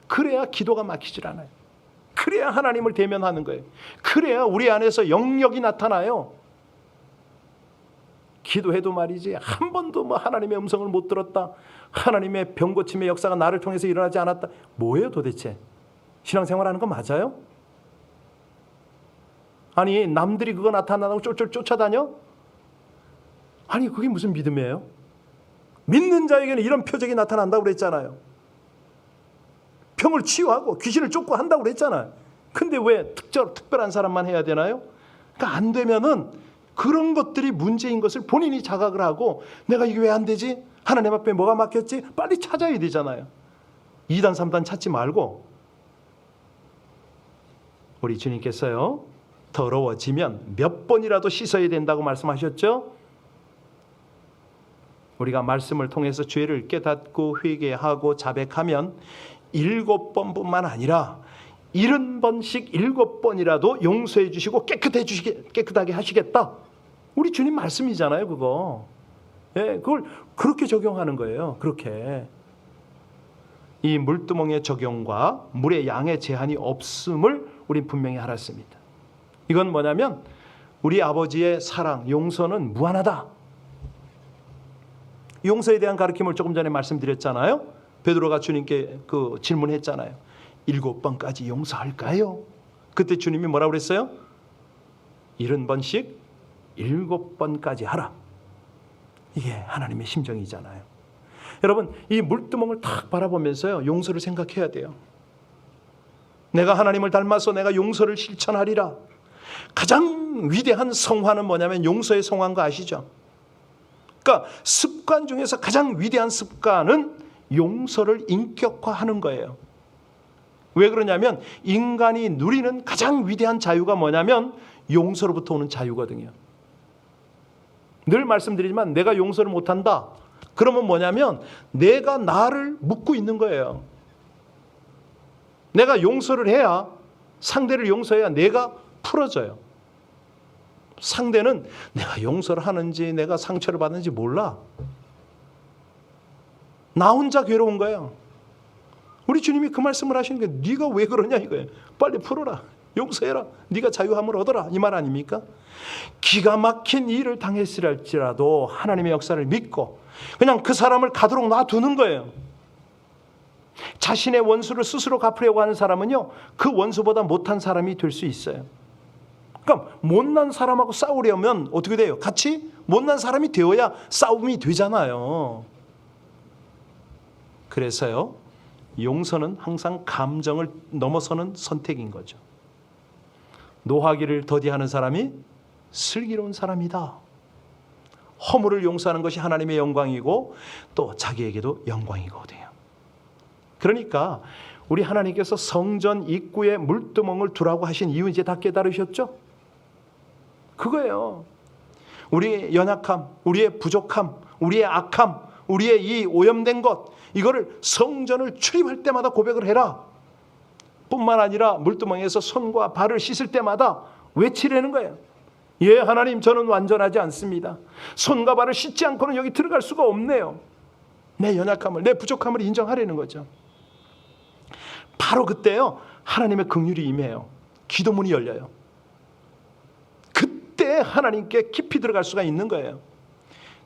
그래야 기도가 막히질 않아요. 그래야 하나님을 대면하는 거예요. 그래야 우리 안에서 영역이 나타나요. 기도해도 말이지 한 번도 뭐 하나님의 음성을 못 들었다, 하나님의 병고침의 역사가 나를 통해서 일어나지 않았다, 뭐예요 도대체? 신앙생활하는 거 맞아요? 아니 남들이 그거 나타나고 쫄쫄 쫓아다녀? 아니 그게 무슨 믿음이에요? 믿는 자에게는 이런 표적이 나타난다고 그랬잖아요. 병을 치유하고 귀신을 쫓고 한다고 그랬잖아요. 근데 왜 특별한 사람만 해야 되나요? 그러니까 안 되면은 그런 것들이 문제인 것을 본인이 자각을 하고 내가 이게 왜 안 되지? 하나님 앞에 뭐가 막혔지? 빨리 찾아야 되잖아요. 2단 3단 찾지 말고. 우리 주님께서요, 더러워지면 몇 번이라도 씻어야 된다고 말씀하셨죠? 우리가 말씀을 통해서 죄를 깨닫고 회개하고 자백하면 7번뿐만 아니라 70번씩 7번이라도 용서해 주시고 깨끗하게 하시겠다. 우리 주님 말씀이잖아요, 그거. 예, 그걸 그렇게 적용하는 거예요. 그렇게. 이 물두멍의 적용과 물의 양의 제한이 없음을 우린 분명히 알았습니다. 이건 뭐냐면 우리 아버지의 사랑, 용서는 무한하다. 용서에 대한 가르침을 조금 전에 말씀드렸잖아요. 베드로가 주님께 그 질문했잖아요. 7번까지 용서할까요? 그때 주님이 뭐라고 그랬어요? 70번씩 7번까지 하라. 이게 하나님의 심정이잖아요. 여러분, 이 물두멍을 탁 바라보면서요, 용서를 생각해야 돼요. 내가 하나님을 닮아서 내가 용서를 실천하리라. 가장 위대한 성화는 뭐냐면 용서의 성화인 거 아시죠? 그러니까 습관 중에서 가장 위대한 습관은 용서를 인격화하는 거예요. 왜 그러냐면 인간이 누리는 가장 위대한 자유가 뭐냐면 용서로부터 오는 자유거든요. 늘 말씀드리지만 내가 용서를 못한다. 그러면 뭐냐면 내가 나를 묶고 있는 거예요. 내가 용서를 해야, 상대를 용서해야 내가 풀어져요. 상대는 내가 용서를 하는지 내가 상처를 받는지 몰라. 나 혼자 괴로운 거예요. 우리 주님이 그 말씀을 하시는 게 네가 왜 그러냐 이거예요. 빨리 풀어라. 용서해라. 네가 자유함을 얻어라. 이 말 아닙니까? 기가 막힌 일을 당했을지라도 하나님의 역사를 믿고 그냥 그 사람을 가도록 놔두는 거예요. 자신의 원수를 스스로 갚으려고 하는 사람은요, 그 원수보다 못한 사람이 될 수 있어요. 그러니까 못난 사람하고 싸우려면 어떻게 돼요? 같이 못난 사람이 되어야 싸움이 되잖아요. 그래서요, 용서는 항상 감정을 넘어서는 선택인 거죠. 노하기를 더디하는 사람이 슬기로운 사람이다. 허물을 용서하는 것이 하나님의 영광이고 또 자기에게도 영광이거든요. 그러니까 우리 하나님께서 성전 입구에 물두멍을 두라고 하신 이유 이제 다 깨달으셨죠? 그거예요. 우리의 연약함, 우리의 부족함, 우리의 악함, 우리의 이 오염된 것, 이거를 성전을 출입할 때마다 고백을 해라. 뿐만 아니라 물두멍에서 손과 발을 씻을 때마다 외치라는 거예요. 예, 하나님, 저는 완전하지 않습니다. 손과 발을 씻지 않고는 여기 들어갈 수가 없네요. 내 연약함을, 내 부족함을 인정하라는 거죠. 바로 그때요, 하나님의 긍휼이 임해요. 기도문이 열려요. 그때 하나님께 깊이 들어갈 수가 있는 거예요.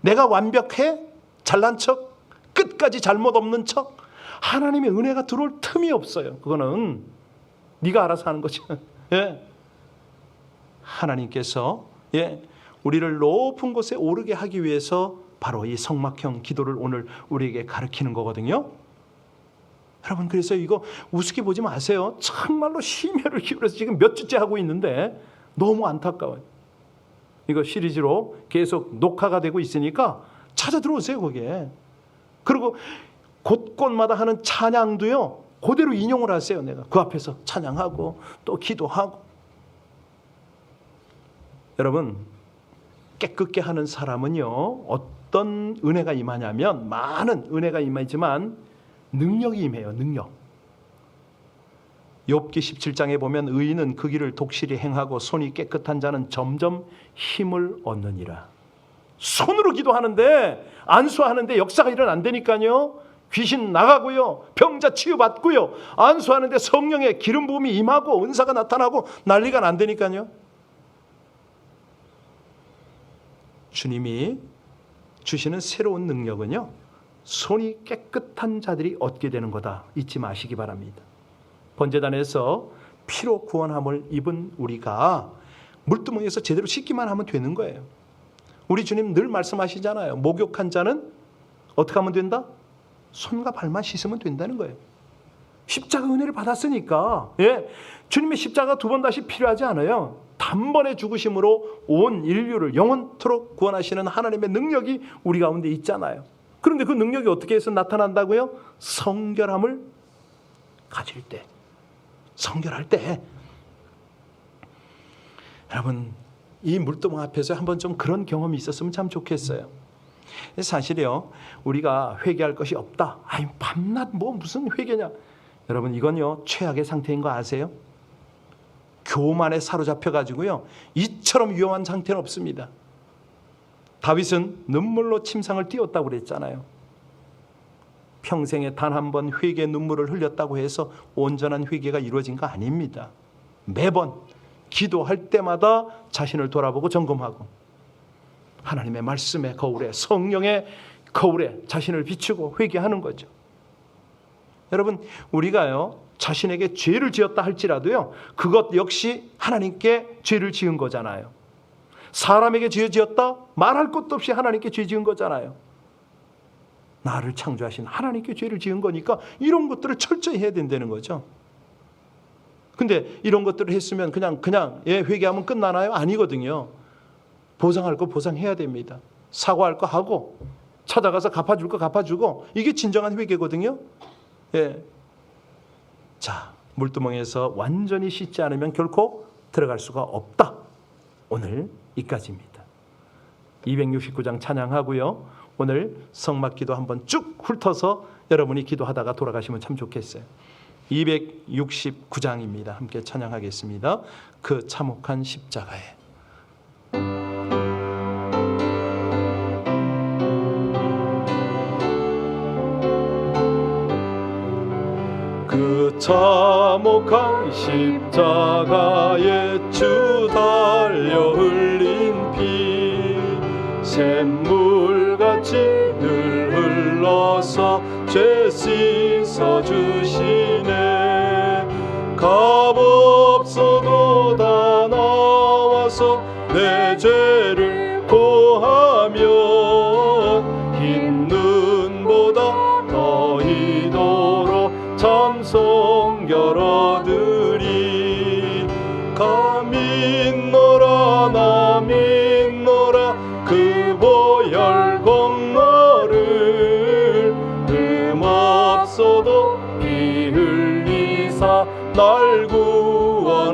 내가 완벽해? 잘난 척? 끝까지 잘못 없는 척? 하나님의 은혜가 들어올 틈이 없어요. 그거는 네가 알아서 하는 거죠. 예. 하나님께서 우리를 높은 곳에 오르게 하기 위해서 바로 이 성막형 기도를 오늘 우리에게 가르치는 거거든요. 여러분, 그래서 이거 우습게 보지 마세요. 정말로 심혈을 기울여서 지금 몇 주째 하고 있는데 너무 안타까워요. 이거 시리즈로 계속 녹화가 되고 있으니까 찾아 들어오세요, 거기에. 그리고 곳곳마다 하는 찬양도요, 그대로 인용을 하세요. 내가 그 앞에서 찬양하고 또 기도하고. 여러분, 깨끗게 하는 사람은요, 어떤 은혜가 임하냐면, 많은 은혜가 임하지만 능력이 임해요. 능력. 욥기 17장에 보면 의인은 그 길을 독실히 행하고 손이 깨끗한 자는 점점 힘을 얻느니라. 손으로 기도하는데, 안수하는데 역사가 일어난다니까요. 귀신 나가고요, 병자 치유받고요, 안수하는데 성령의 기름 부음이 임하고 은사가 나타나고 난리가 난다니까요. 주님이 주시는 새로운 능력은요, 손이 깨끗한 자들이 얻게 되는 거다. 잊지 마시기 바랍니다. 번제단에서 피로 구원함을 입은 우리가 물두멍에서 제대로 씻기만 하면 되는 거예요. 우리 주님 늘 말씀하시잖아요. 목욕한 자는 어떻게 하면 된다? 손과 발만 씻으면 된다는 거예요. 십자가 은혜를 받았으니까, 주님의 십자가 두 번 다시 필요하지 않아요. 단번에 죽으심으로 온 인류를 영원토록 구원하시는 하나님의 능력이 우리 가운데 있잖아요. 그런데 그 능력이 어떻게 해서 나타난다고요? 성결함을 가질 때, 성결할 때. 여러분, 이 물두멍 앞에서 한번 좀 그런 경험이 있었으면 참 좋겠어요. 사실이요, 우리가 회개할 것이 없다, 밤낮 무슨 회개냐. 여러분, 이건요 최악의 상태인 거 아세요? 교만에 사로잡혀 가지고요 이처럼 위험한 상태는 없습니다. 다윗은 눈물로 침상을 띄웠다고 그랬잖아요. 평생에 단 한 번 회개 눈물을 흘렸다고 해서 온전한 회개가 이루어진 거 아닙니다. 매번 기도할 때마다 자신을 돌아보고 점검하고 하나님의 말씀의 거울에, 성령의 거울에 자신을 비추고 회개하는 거죠. 여러분, 우리가요 자신에게 죄를 지었다 할지라도요, 그것 역시 하나님께 죄를 지은 거잖아요. 사람에게 죄 지었다? 말할 것도 없이 하나님께 죄 지은 거잖아요. 나를 창조하신 하나님께 죄를 지은 거니까 이런 것들을 철저히 해야 된다는 거죠. 근데 이런 것들을 했으면 그냥 회개하면 끝나나요? 아니거든요. 보상할 거 보상해야 됩니다. 사과할 거 하고, 찾아가서 갚아줄 거 갚아주고, 이게 진정한 회개거든요. 자, 물두멍에서 완전히 씻지 않으면 결코 들어갈 수가 없다. 오늘 이까지입니다. 269장 찬양하고요, 오늘 성막기도 한번 쭉 훑어서 여러분이 기도하다가 돌아가시면 참 좋겠어요. 269장입니다. 함께 찬양하겠습니다. 그 참혹한 십자가에. 그 참혹한 십자가에 주 달려 흘린 피, 샘물같이 늘 흘러서 죄 씻어주시네. 값없어도 다 나와서 내 죄를 고하면 흰 눈보다 더 이도록 참 성결 얻으리. 가 믿노라 나 믿노라 그 보혈 공로를, 흠없어도 피 흘리사 날 구원하셨네.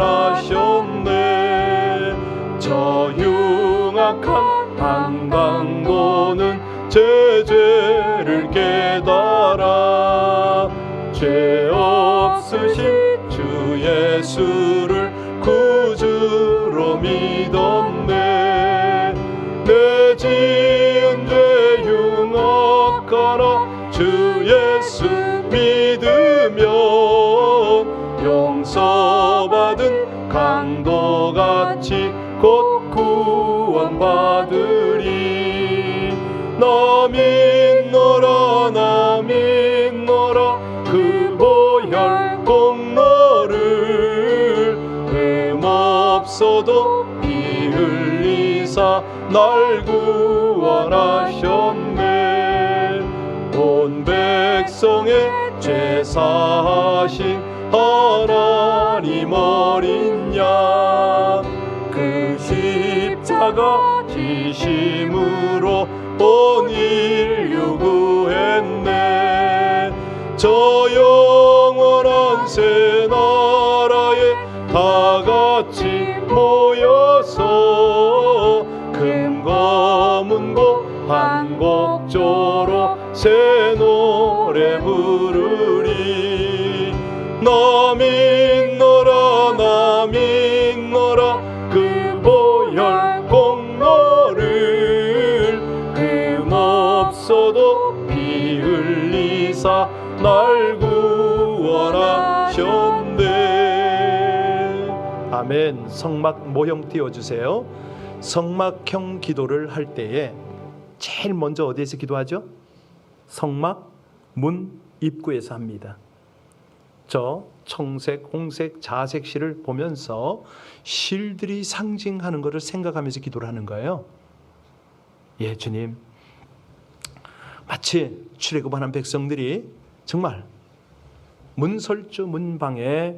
저 흉악한 한강도는 제 죄를 깨달아 죄 없으신 주 예수를 구주로 믿었네. 내 지은 죄 흉악하나 주 예수 믿으면 용서받은 강도같이 곧 구원받으리. 나 믿노라 나 믿노라 그 보혈 공로를, 흠없어도 피 흘리사 날 구원하셨네. 온 백성의 죄 사하신 하나님 어린 양, 그 십자가 지심으로 온 인류 구했네. 저 영원한 새 나라에 다 같이 모여서 반곡조로 새 노래 부르리. 나 믿노라 나 믿노라 그 보혈 공로를 금없어도 피 흘리사 날 구원하셨네. 아멘. 성막 모형 띄워주세요. 성막형 기도를 할 때에 제일 먼저 어디에서 기도하죠? 성막 문 입구에서 합니다. 저 청색, 홍색, 자색 실을 보면서 실들이 상징하는 것을 생각하면서 기도를 하는 거예요. 예, 주님, 마치 출애굽하는 백성들이 정말 문설주 문방에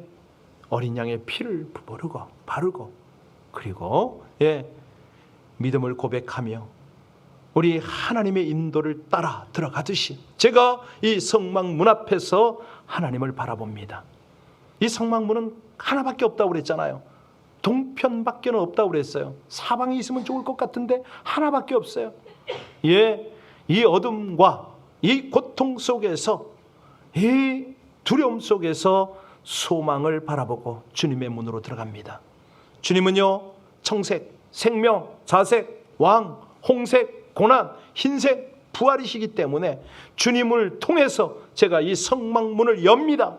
어린 양의 피를 바르고 그리고 믿음을 고백하며 우리 하나님의 인도를 따라 들어가듯이 제가 이 성막문 앞에서 하나님을 바라봅니다. 이 성막문은 하나밖에 없다고 그랬잖아요. 동편밖에는 없다고 그랬어요. 사방이 있으면 좋을 것 같은데 하나밖에 없어요. 이 어둠과 이 고통 속에서, 이 두려움 속에서 소망을 바라보고 주님의 문으로 들어갑니다. 주님은요, 청색, 생명, 자색, 왕, 홍색, 고난, 흰색, 부활이시기 때문에 주님을 통해서 제가 이 성막문을 엽니다.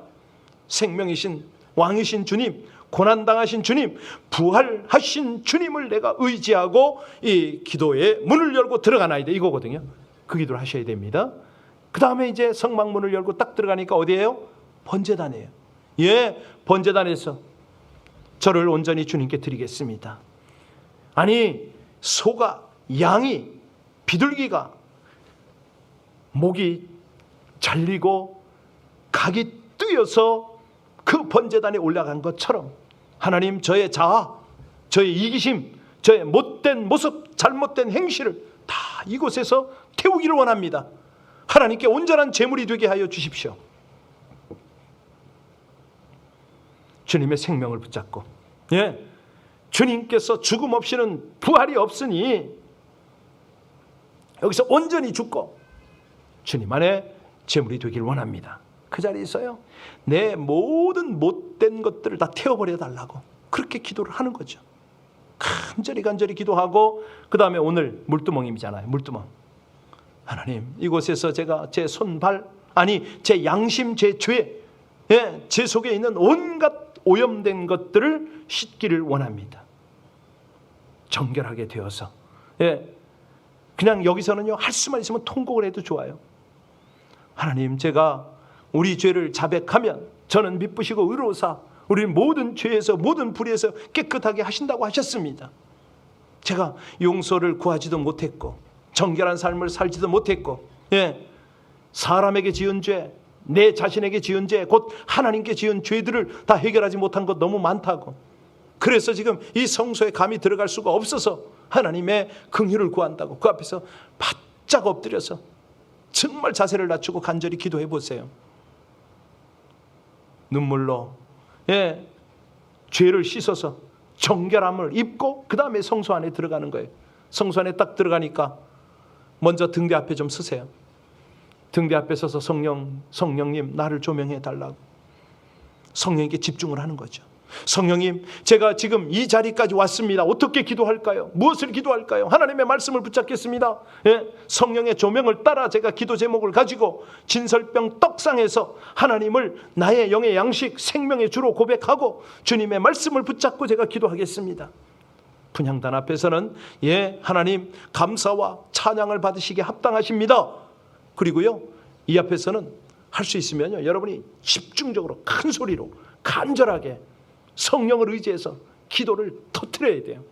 생명이신 왕이신 주님, 고난당하신 주님, 부활하신 주님을 내가 의지하고 이 기도의 문을 열고 들어가나이다, 이거거든요. 그 기도를 하셔야 됩니다. 그 다음에 이제 성막문을 열고 딱 들어가니까 어디예요? 번제단이에요. 번제단에서 저를 온전히 주님께 드리겠습니다. 아니, 소가, 양이, 비둘기가 목이 잘리고 각이 뜨여서 그 번제단에 올라간 것처럼 하나님, 저의 자아, 저의 이기심, 저의 못된 모습, 잘못된 행실을 다 이곳에서 태우기를 원합니다. 하나님께 온전한 제물이 되게 하여 주십시오. 주님의 생명을 붙잡고, 주님께서 죽음 없이는 부활이 없으니 여기서 온전히 죽고 주님 안에 제물이 되길 원합니다. 그 자리에 있어요. 내 모든 못된 것들을 다 태워버려 달라고 그렇게 기도를 하는 거죠. 간절히 기도하고, 그 다음에 오늘 물두멍이잖아요. 물두멍. 하나님, 이곳에서 제가 제 손발, 아니 제 양심, 제 죄, 제 속에 있는 온갖 오염된 것들을 씻기를 원합니다. 정결하게 되어서, 그냥 여기서는요, 할 수만 있으면 통곡을 해도 좋아요. 하나님, 제가 우리 죄를 자백하면 저는 미쁘시고 의로우사 우리 모든 죄에서 모든 불의에서 깨끗하게 하신다고 하셨습니다. 제가 용서를 구하지도 못했고 정결한 삶을 살지도 못했고, 사람에게 지은 죄, 내 자신에게 지은 죄, 곧 하나님께 지은 죄들을 다 해결하지 못한 것 너무 많다고. 그래서 지금 이 성소에 감히 들어갈 수가 없어서 하나님의 긍휼을 구한다고 그 앞에서 바짝 엎드려서 정말 자세를 낮추고 간절히 기도해 보세요. 눈물로 죄를 씻어서 정결함을 입고 그 다음에 성소 안에 들어가는 거예요. 성소 안에 딱 들어가니까 먼저 등대 앞에 좀 서세요. 등대 앞에 서서 성령님 나를 조명해 달라고 성령에게 집중을 하는 거죠. 성령님, 제가 지금 이 자리까지 왔습니다. 어떻게 기도할까요? 무엇을 기도할까요? 하나님의 말씀을 붙잡겠습니다. 성령의 조명을 따라 제가 기도 제목을 가지고 진설병 떡상에서 하나님을 나의 영의 양식, 생명의 주로 고백하고 주님의 말씀을 붙잡고 제가 기도하겠습니다. 분향단 앞에서는 하나님 감사와 찬양을 받으시기에 합당하십니다. 그리고요, 이 앞에서는 할 수 있으면요, 여러분이 집중적으로 큰 소리로 간절하게 성령을 의지해서 기도를 터뜨려야 돼요.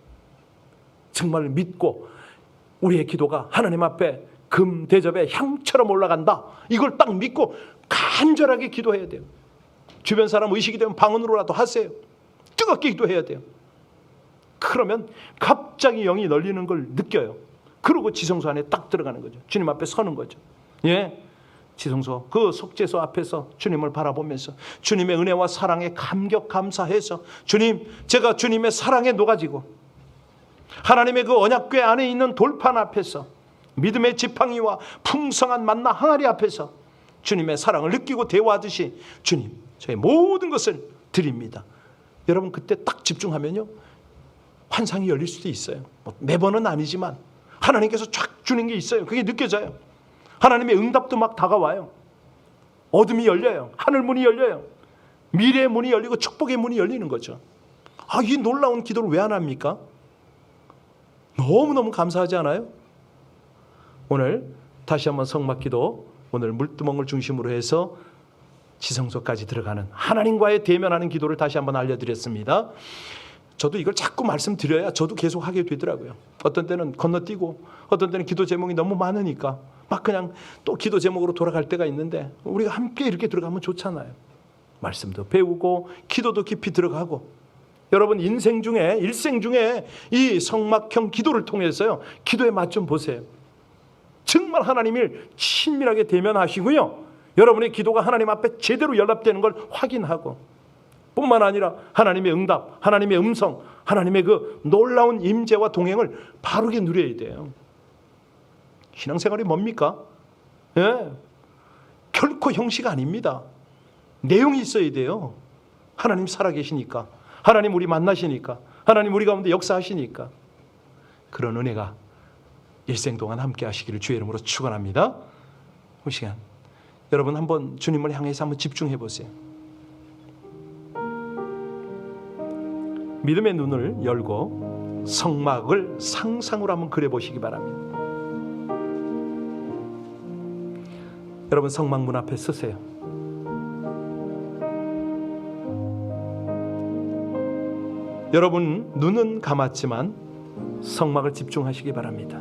정말 믿고 우리의 기도가 하나님 앞에 금 대접의 향처럼 올라간다, 이걸 딱 믿고 간절하게 기도해야 돼요. 주변 사람 의식이 되면 방언으로라도 하세요. 뜨겁게 기도해야 돼요. 그러면 갑자기 영이 널리는 걸 느껴요. 그러고 지성소 안에 딱 들어가는 거죠. 주님 앞에 서는 거죠. 지성소, 그 속죄소 앞에서 주님을 바라보면서 주님의 은혜와 사랑에 감격 감사해서, 주님, 제가 주님의 사랑에 녹아지고 하나님의 그 언약궤 안에 있는 돌판 앞에서 믿음의 지팡이와 풍성한 만나 항아리 앞에서 주님의 사랑을 느끼고 대화하듯이 주님, 저의 모든 것을 드립니다. 여러분 그때 딱 집중하면요, 환상이 열릴 수도 있어요. 매번은 아니지만 하나님께서 쫙 주는 게 있어요. 그게 느껴져요. 하나님의 응답도 막 다가와요. 어둠이 열려요. 하늘 문이 열려요. 미래의 문이 열리고 축복의 문이 열리는 거죠. 이 놀라운 기도를 왜 안 합니까? 너무너무 감사하지 않아요? 오늘 다시 한번 성막기도, 오늘 물두멍을 중심으로 해서 지성소까지 들어가는 하나님과의 대면하는 기도를 다시 한번 알려드렸습니다. 저도 이걸 자꾸 말씀드려야 저도 계속 하게 되더라고요. 어떤 때는 건너뛰고, 어떤 때는 기도 제목이 너무 많으니까 막 그냥 또 기도 제목으로 돌아갈 때가 있는데, 우리가 함께 이렇게 들어가면 좋잖아요. 말씀도 배우고 기도도 깊이 들어가고. 여러분 일생 중에 이 성막형 기도를 통해서요, 기도의 맛 좀 보세요. 정말 하나님을 친밀하게 대면하시고요, 여러분의 기도가 하나님 앞에 제대로 연락되는 걸 확인하고, 뿐만 아니라 하나님의 응답, 하나님의 음성, 하나님의 그 놀라운 임재와 동행을 바르게 누려야 돼요. 신앙생활이 뭡니까? 결코 형식 아닙니다. 내용이 있어야 돼요. 하나님 살아계시니까, 하나님 우리 만나시니까, 하나님 우리 가운데 역사하시니까. 그런 은혜가 일생 동안 함께 하시기를 주의 이름으로 축원합니다. 이 시간 여러분 한번 주님을 향해서 한번 집중해 보세요. 믿음의 눈을 열고 성막을 상상으로 한번 그려보시기 바랍니다. 여러분 성막 문 앞에 서세요. 여러분 눈은 감았지만 성막을 집중하시기 바랍니다.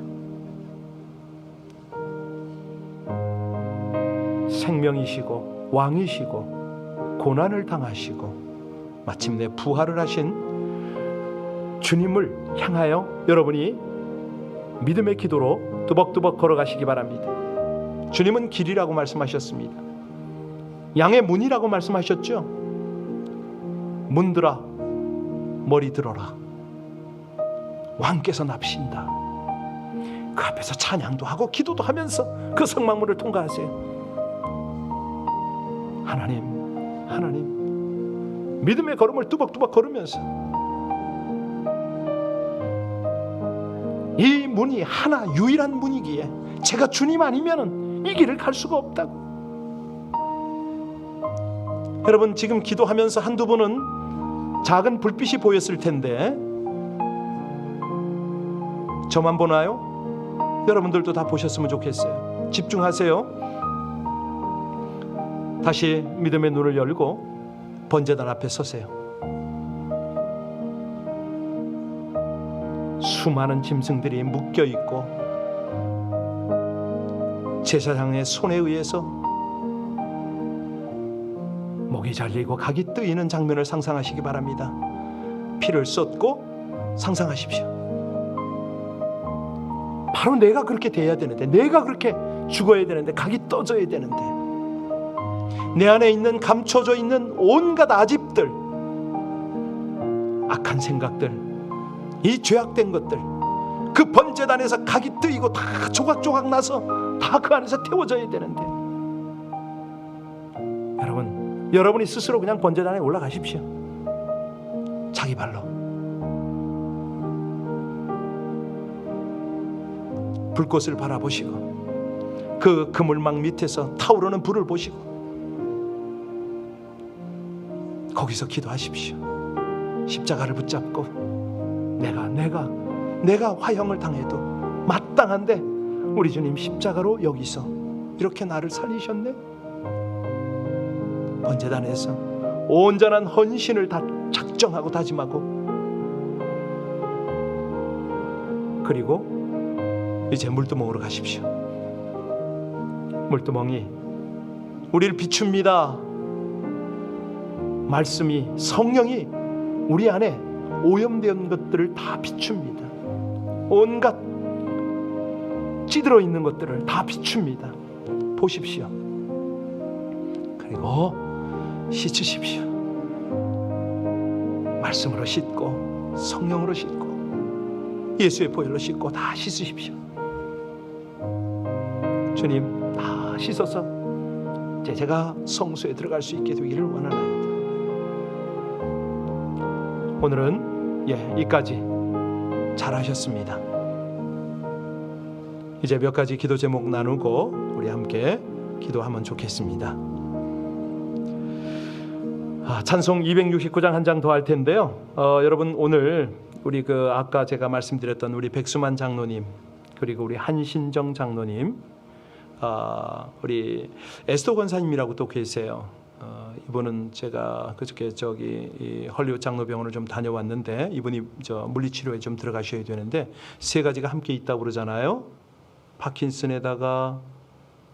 생명이시고 왕이시고 고난을 당하시고 마침내 부활을 하신 주님을 향하여 여러분이 믿음의 기도로 뚜벅뚜벅 걸어가시기 바랍니다. 주님은 길이라고 말씀하셨습니다. 양의 문이라고 말씀하셨죠. 문들아 머리 들어라. 왕께서 납신다. 그 앞에서 찬양도 하고 기도도 하면서 그 성막문을 통과하세요. 하나님 믿음의 걸음을 뚜벅뚜벅 걸으면서 이 문이 하나 유일한 문이기에 제가 주님 아니면은 이 길을 갈 수가 없다고. 여러분 지금 기도하면서 한두 분은 작은 불빛이 보였을 텐데 저만 보나요? 여러분들도 다 보셨으면 좋겠어요. 집중하세요. 다시 믿음의 눈을 열고 번제단 앞에 서세요. 수많은 짐승들이 묶여있고 제사장의 손에 의해서 목이 잘리고 각이 뜨이는 장면을 상상하시기 바랍니다. 피를 쏟고 상상하십시오. 바로 내가 그렇게 돼야 되는데, 내가 그렇게 죽어야 되는데, 각이 떠져야 되는데, 내 안에 있는 감춰져 있는 온갖 아집들, 악한 생각들, 이 죄악된 것들, 그 번제단에서 각이 뜨이고 다 조각조각 나서 다 그 안에서 태워져야 되는데, 여러분이 스스로 그냥 번제단에 올라가십시오. 자기 발로 불꽃을 바라보시고 그 그물망 밑에서 타오르는 불을 보시고 거기서 기도하십시오. 십자가를 붙잡고 내가 화형을 당해도 마땅한데 우리 주님 십자가로 여기서 이렇게 나를 살리셨네. 번제단에서 온전한 헌신을 다 작정하고 다짐하고, 그리고 이제 물두멍으로 가십시오. 물두멍이 우리를 비춥니다. 말씀이, 성령이 우리 안에 오염된 것들을 다 비춥니다. 온갖 찌들어 있는 것들을 다 비춥니다. 보십시오. 그리고 씻으십시오. 말씀으로 씻고 성령으로 씻고 예수의 보혈로 씻고 다 씻으십시오. 주님 다 씻어서 제가 성소에 들어갈 수 있게 되기를 원하나이다. 오늘은 이까지 잘하셨습니다. 이제 몇 가지 기도 제목 나누고 우리 함께 기도하면 좋겠습니다. 찬송 269장 한 장 더 할 텐데요. 여러분 오늘 우리 아까 제가 말씀드렸던 우리 백수만 장로님, 그리고 우리 한신정 장로님, 우리 에스더 권사님이라고 또 계세요. 이분은 제가 그저께 이 헐리우드 장로병원을 좀 다녀왔는데 이분이 물리치료에 좀 들어가셔야 되는데 세 가지가 함께 있다고 그러잖아요. 파킨슨에다가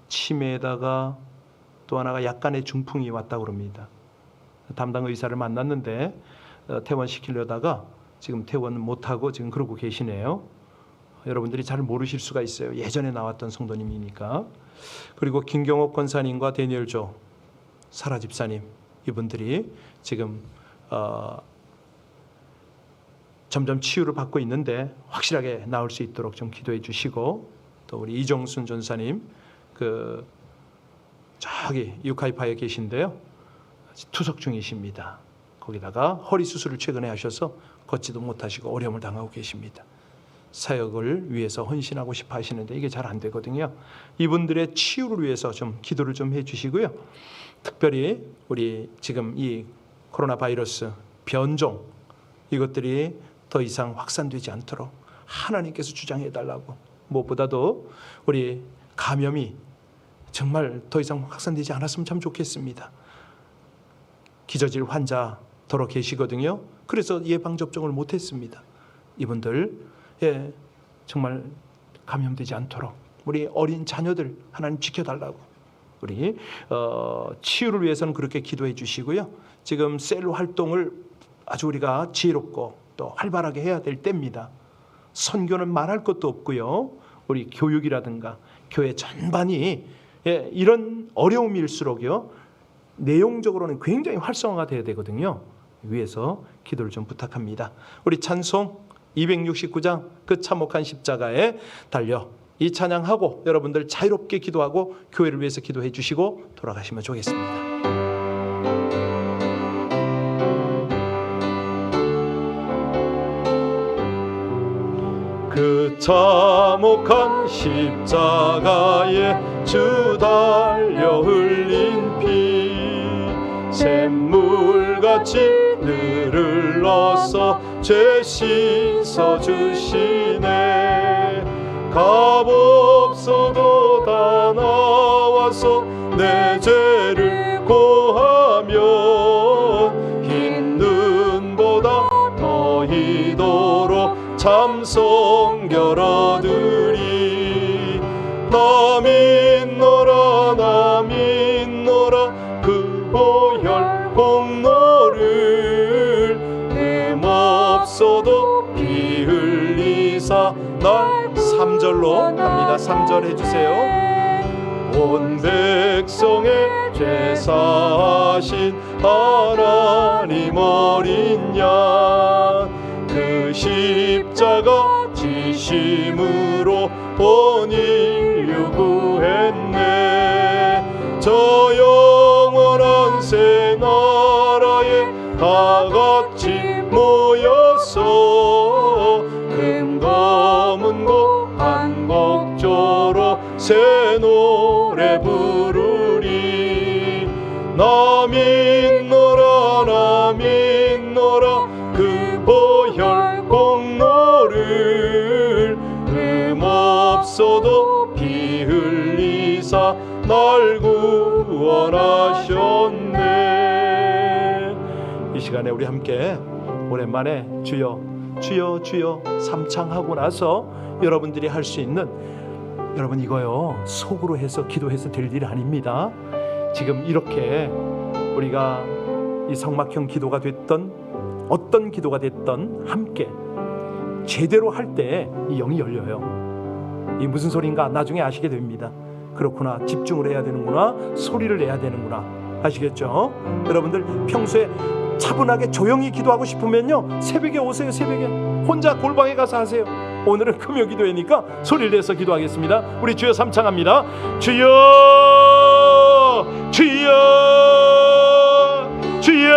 치매에다가 또 하나가 약간의 중풍이 왔다고 그럽니다. 담당 의사를 만났는데 퇴원시키려다가 지금 퇴원 못하고 지금 그러고 계시네요. 여러분들이 잘 모르실 수가 있어요. 예전에 나왔던 성도님이니까. 그리고 김경옥 권사님과 데니엘 조 사라 집사님, 이분들이 지금 점점 치유를 받고 있는데 확실하게 나올 수 있도록 좀 기도해 주시고, 또 우리 이정순 전사님 저기 유카이파에 계신데요, 투석 중이십니다. 거기다가 허리 수술을 최근에 하셔서 걷지도 못하시고 어려움을 당하고 계십니다. 사역을 위해서 헌신하고 싶어 하시는데 이게 잘 안 되거든요. 이분들의 치유를 위해서 좀 기도를 좀 해주시고요. 특별히 우리 지금 이 코로나 바이러스 변종 이것들이 더 이상 확산되지 않도록 하나님께서 주장해 달라고, 무엇보다도 우리 감염이 정말 더 이상 확산되지 않았으면 참 좋겠습니다. 기저질 환자 더러 계시거든요. 그래서 예방접종을 못했습니다. 이분들 정말 감염되지 않도록 우리 어린 자녀들 하나님 지켜달라고, 우리 치유를 위해서는 그렇게 기도해 주시고요. 지금 셀 활동을 아주 우리가 지혜롭고 또 활발하게 해야 될 때입니다. 선교는 말할 것도 없고요. 우리 교육이라든가 교회 전반이 이런 어려움일수록요 내용적으로는 굉장히 활성화가 돼야 되거든요. 위에서 기도를 좀 부탁합니다. 우리 찬송 269장 그 참혹한 십자가에 달려 이 찬양하고 여러분들 자유롭게 기도하고 교회를 위해서 기도해 주시고 돌아가시면 좋겠습니다. 그 참혹한 십자가에 주 달려 흘린 피 샘물같이 늘을 넣어서 죄 씻어 주시네. 값없어도 다 나와서 내 죄를 고하면 흰 눈보다 더 희도록 참성결 얻으리. 나 믿노라 나 믿노라 그 보혈 공로를 흠없어도 피 흘리사 날. 3절로 갑니다. 3절 해주세요. 온 백성의 죄 사하신 하나님 어린 양 그 십자가 지심으로 온 인류 구했네. 저 영원한 새 나라에 다 같이 모여서 금검은고 한곡조로 새 노래 부르리. 나 믿노라 나 믿노라 그 보혈 공로를 흠없어도 피 흘리사 날 구원하셨네. 이 시간에 우리 함께 오랜만에 주여 주여 주여 삼창하고 나서 여러분들이 할 수 있는, 여러분 이거요 속으로 해서 기도해서 될 일 아닙니다. 지금 이렇게 우리가 이 성막형 기도가 됐던 어떤 기도가 됐던 함께 제대로 할 때 이 영이 열려요. 이 무슨 소리인가 나중에 아시게 됩니다. 그렇구나, 집중을 해야 되는구나, 소리를 내야 되는구나, 아시겠죠? 여러분들 평소에 차분하게 조용히 기도하고 싶으면요 새벽에 오세요. 새벽에 혼자 골방에 가서 하세요. 오늘은 금요 기도회니까 소리를 내서 기도하겠습니다. 우리 주여 삼창합니다. 주여 주여 주여.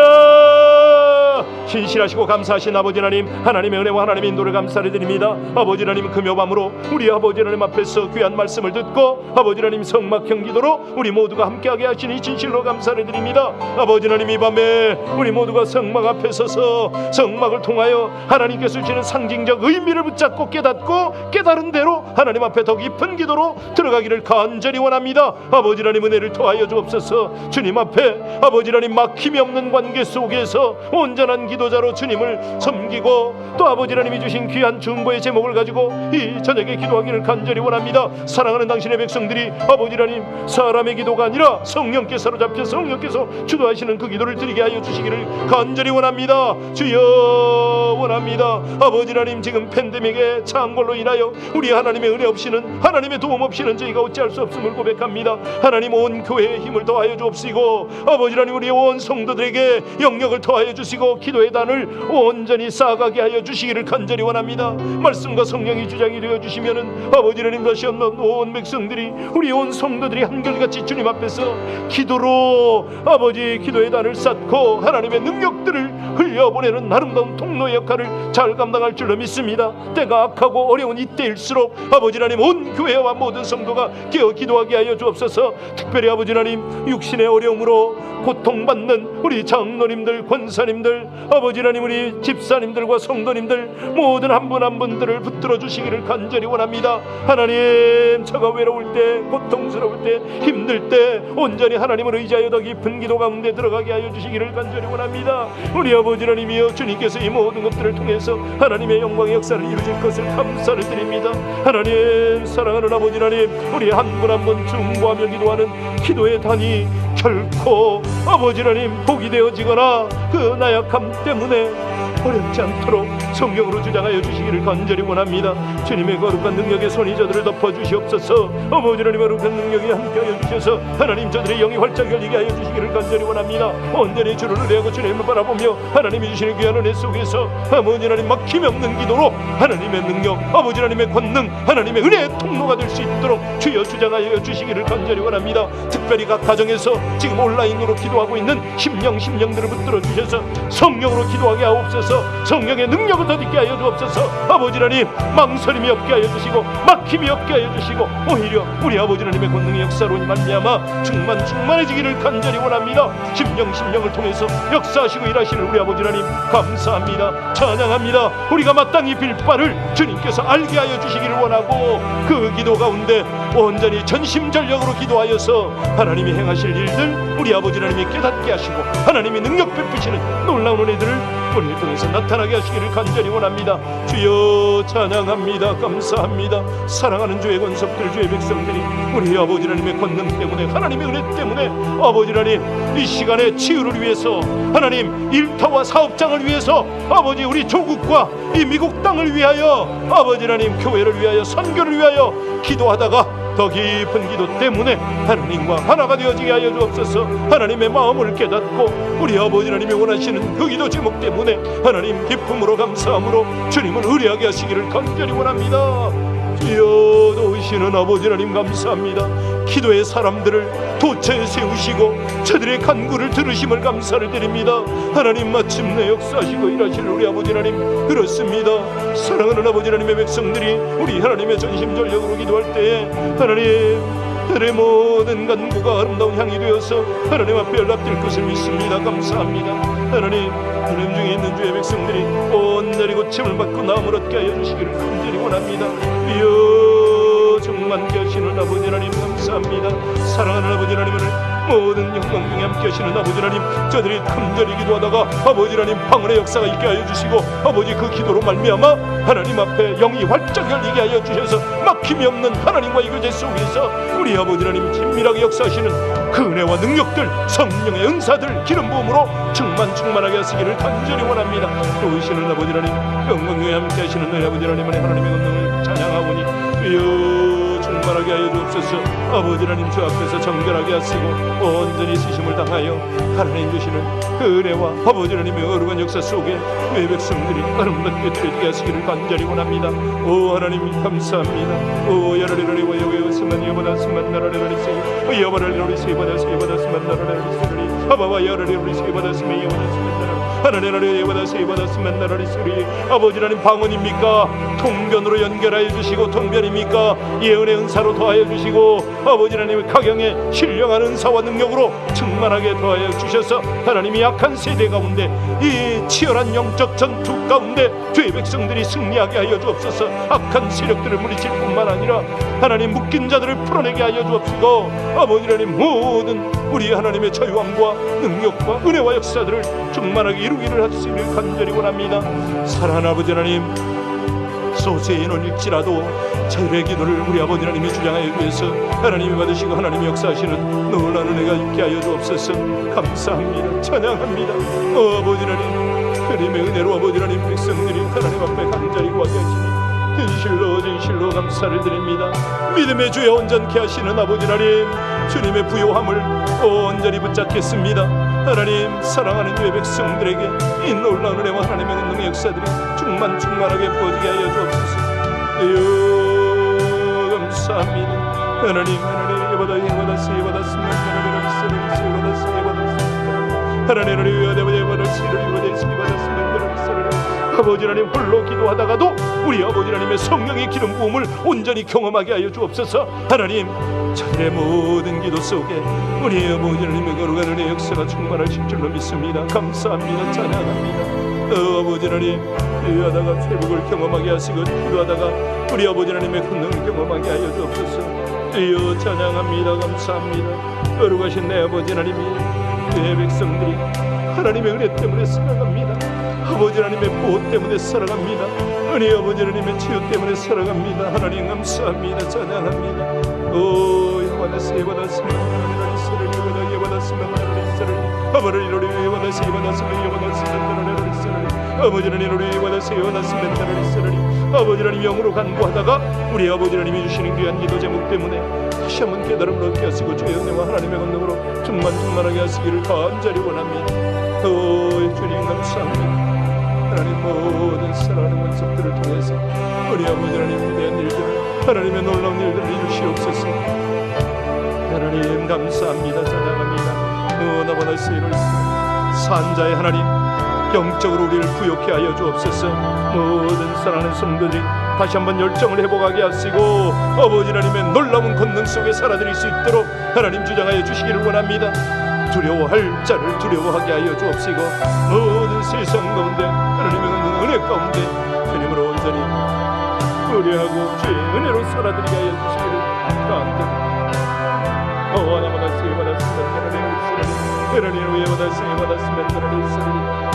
신실하시고 감사하신 아버지 하나님, 하나님의 은혜와 하나님의 인도를 감사를 드립니다. 아버지 하나님, 금요밤으로 우리 아버지 하나님 앞에서 귀한 말씀을 듣고 아버지 하나님 성막형 기도로 우리 모두가 함께하게 하시니 진실로 감사를 드립니다. 아버지 하나님, 이 밤에 우리 모두가 성막 앞에 서서 성막을 통하여 하나님께서 주시는 상징적 의미를 붙잡고 깨닫고 깨달은 대로 하나님 앞에 더 깊은 기도로 들어가기를 간절히 원합니다. 아버지 하나님, 은혜를 더하여 주옵소서. 주님 앞에 아버지 하나님, 막힘이 없는 관계 속에서 온전한 기도자로 주님을 섬기고 또 아버지 하나님이 주신 귀한 중보의 제목을 가지고 이 저녁에 기도하기를 간절히 원합니다. 사랑하는 당신의 백성들이 아버지 하나님, 사람의 기도가 아니라 성령께서 사로잡혀 성령께서 주도하시는 그 기도를 드리게 하여 주시기를 간절히 원합니다. 주여 원합니다. 아버지 하나님, 지금 팬데믹의 처한 걸로 인하여 우리 하나님의 은혜 없이는, 하나님의 도움 없이는 저희가 어찌할 수 없음을 고백합니다. 하나님, 온 교회에 힘을 더하여 주옵시고 아버지 하나님, 우리 온 성도들에게 영역을 더하여 주시고 기도의 단을 온전히 쌓아가게 하여 주시기를 간절히 원합니다. 말씀과 성령이 주장이 되어 주시면은 아버지 하나님, 다시 한번 온 백성들이, 우리 온 성도들이 한결같이 주님 앞에서 기도로 아버지 기도의 단을 쌓고 하나님의 능력들을 흘려보내는 아름다운 통로의 역할을 잘 감당할 줄로 믿습니다. 때가 악하고 어려운 이때일수록 아버지 하나님, 온 교회와 모든 성도가 깨어 기도하게 하여 주옵소서. 특별히 아버지 하나님, 육신의 어려움으로 고통받는 우리 장로님들, 권사님들, 아버지 하나님, 우리 집사님들과 성도님들 모든 한 분 한 분들을 붙들어 주시기를 간절히 원합니다. 하나님, 저가 외로울 때, 고통스러울 때, 힘들 때 온전히 하나님을 의지하여 더 깊은 기도 가운데 들어가게 하여 주시기를 간절히 원합니다. 우리 아버지 하나님이여, 주님께서 이 모든 것들을 통해서 하나님의 영광의 역사를 이루실 것을 감사를 드립니다. 하나님, 사랑하는 아버지 하나님, 우리 한 분 한 분 중보하며 기도하는 기도의 단이 결코 아버지 하나님 복이 되어지거나 그 나약함 때문에 어렵지 않도록 성령으로 주장하여 주시기를 간절히 원합니다. 주님의 거룩한 능력의 손이 저들을 덮어주시옵소서. 아버지 하나님, 거룩한 능력이 함께하여 주셔서 하나님, 저들의 영이 활짝 열리게 하여 주시기를 간절히 원합니다. 온전히 주를 의뢰하고 주님을 바라보며 하나님이 주시는 귀한 은혜 속에서 아버지 하나님, 막힘이 없는 기도로 하나님의 능력, 아버지 하나님의 권능, 하나님의 은혜의 통로가 될 수 있도록 주여 주장하여 주시기를 간절히 원합니다. 특별히 각 가정에서 지금 온라인으로 기도하고 있는 심령들을 붙들어 주셔서 성령으로 기도하게 하옵소서. 성령의 능력을 더딛게 하여 주옵소서. 아버지 하나님, 망설임이 없게 하여 주시고 막힘이 없게 하여 주시고 오히려 우리 아버지 하나님의 권능의 역사로 말미암아 충만해지기를 간절히 원합니다. 심령을 통해서 역사하시고 일하시는 우리 아버지 하나님 감사합니다. 찬양합니다. 우리가 마땅히 빌 바를 주님께서 알게 하여 주시기를 원하고 그 기도 가운데 온전히 전심전력으로 기도하여서 하나님이 행하실 일들 우리 아버지 하나님이 깨닫게 하시고 하나님이 능력 베푸시는 놀라운 은혜들을 우리를 통해서 나타나게 하시기를 간절히 원합니다. 주여 찬양합니다. 감사합니다. 사랑하는 주의 권속들, 주의 백성들이 우리 아버지 하나님의 권능 때문에, 하나님의 은혜 때문에 아버지 하나님, 이 시간에 치유를 위해서, 하나님 일터와 사업장을 위해서, 아버지 우리 조국과 이 미국 땅을 위하여, 아버지 하나님 교회를 위하여, 선교를 위하여 기도하다가 더 깊은 기도 때문에 하나님과 하나가 되어지게 하여 주옵소서. 하나님의 마음을 깨닫고 우리 아버지 하나님이 원하시는 그 기도 제목 때문에 하나님 기쁨으로 감사함으로 주님을 의뢰하게 하시기를 간절히 원합니다. 주여 도우시는 아버지 하나님 감사합니다. 기도의 사람들을 도처에 세우시고 저들의 간구를 들으심을 감사를 드립니다. 하나님 마침내 역사하시고 일하시는 우리 아버지 하나님 그렇습니다. 사랑하는 아버지 하나님의 백성들이 우리 하나님의 전심전력으로 기도할 때에 하나님 그들의 모든 간구가 아름다운 향이 되어서 하나님 앞에 연락될 것을 믿습니다. 감사합니다. 하나님 불임 중에 있는 주의 백성들이 온전히 고침을 받고 나음을 얻게 하여 주시기를 간절히 원합니다. 위여 충만케 하시는 아버지 하나님 감사합니다. 사랑하는 아버지 하나님을 모든 영광 중에 함께 하시는 아버지 하나님, 저들이 간절히 기도하다가 아버지 하나님 방언의 역사가 있게 하여 주시고 아버지 그 기도로 말미암아 하나님 앞에 영이 활짝 열리게 하여 주셔서 막힘이 없는 하나님과 이교제 속에서 우리 아버지 하나님 친밀하게 역사하시는 그 은혜와 능력들, 성령의 은사들, 기름 부음으로 충만하게 하시기를 간절히 원합니다. 도우시는 아버지 하나님, 영광 중에 함께 하시는 너희 아버지 하나님의 권능을 찬양하오니 위여 충만하게 하여 하여 주옵소서. 아버지 하나님 주 앞에서 정결하게 하시고 온전히 쓰심을 당하여 하나님 주시는 그 은혜와 아버지 하나님의 어루한 역사 속에 내 백성들이 아름답게 드리게 하시기를 간절히 원합니다. 오 하나님 감사합니다. 오 야라리라리 와여여스만 여바다스만 나라리라리 세 여바라리라리 세바다스만 나라리라리 세리 아바바 야라리라리 세바다스만 여바다스만 나라 하나님의 예바다스 예바다스만 나라리 소리. 아버지 하나님 방언입니까? 통변으로 연결하여 주시고 통변입니까? 예언의 은사로 더하여 주시고 아버지 하나님의 가경에 신령한 은사와 능력으로 충만하게 더하여 주셔서 하나님이 약한 세대 가운데 이 치열한 영적 전투 가운데 주의 백성들이 승리하게 하여 주옵소서. 악한 세력들을 물리칠 뿐만 아니라 하나님 묶인 자들을 풀어내게 하여 주옵시고 아버지 하나님 모든 우리 하나님의 자유함과 능력과 은혜와 역사들을 충만하게 이루기를 하시기를 간절히 원합니다. 사랑하는 아버지 하나님, 소수의 인원일지라도 저희의 기도를 우리 아버지 하나님이 주장하여 위해서 하나님이 받으시고 하나님이 역사하시는 놀라운 은혜가 있게 하여 주옵소서. 감사합니다. 찬양합니다. 아버지 하나님, 하나님의 은혜로 아버지 하나님 백성들이 하나님 앞에 간절히 구하게 하시니 진실로 감사를 드립니다. 믿음의 주여 온전케 하시는 아버지 하나님, 주님의 부요함을 온전히 붙잡겠습니다. 하나님 사랑하는 주의 백성들에게 이 놀라운 은혜와 하나님의 능력의 역사들이 충만하게 부어지게 하여 주옵소서. 감사합니다. 하나님 예받았으면 아버지 하나님 홀로 기도하다가도 우리 아버지 하나님의 성령의 기름 부음을 온전히 경험하게 하여 주옵소서. 하나님 저들의 모든 기도 속에 우리 아버지 하나님의 거룩한 은혜의 역사가 충만하실 줄로 믿습니다. 감사합니다. 찬양합니다. 아버지 하나님 기도하다가 회복을 경험하게 하시고 기도하다가 우리 아버지 하나님의 권능을 경험하게 하여 주옵소서. 찬양합니다. 감사합니다. 거룩하신 내 아버지 하나님이 내 백성들이 하나님의 은혜 때문에 살아갑니다. 아버지 하나님의 보호 때문에 살아갑니다. 은혜 아버지 하나님의 치유 때문에 살아갑니다. 하나님 감사합니다. 찬양합니다. 오 여호와나스 예바다스면 하나님 세르니 예바다스면 하나님 세르니 아버지 하나님 예바다스 예바다스면 예바다스면 하나님 세르니 아버지 하나님 예바다스 예바다스면 하나님 세르니 아버지 하나님 영으로 간구하다가 우리 아버지 하나님이 주시는 귀한 기도 제목 때문에 다시 한번 깨달음을 얻게 하시고 주의 은혜와 하나님의 권능으로 충만하게 하시기를 간절히 원합니다. 오 주님 감사합니다. 하나님 모든 사랑하는 원석들을 통해서 우리 아버지 하나님 위대한 일들을 하나님의 놀라운 일들을 이루시옵소서. 하나님 감사합니다. 찬양합니다. 나바나스이를 산자의 하나님 영적으로 우리를 부욕케 하여 주옵소서. 모든 사랑하는 성도들이 다시 한번 열정을 회복하게 하시고 아버지 하나님의 놀라운 권능 속에 살아들일 수 있도록 하나님 주장하여 주시기를 원합니다. 두려워할 자를 두려워하게 하여 주옵시고 모든 세상 가운데 하나님의 은혜 가운데 주님으로 온전히 의뢰하고 주의 은혜로 살아들이게 하여 주시기를 간절히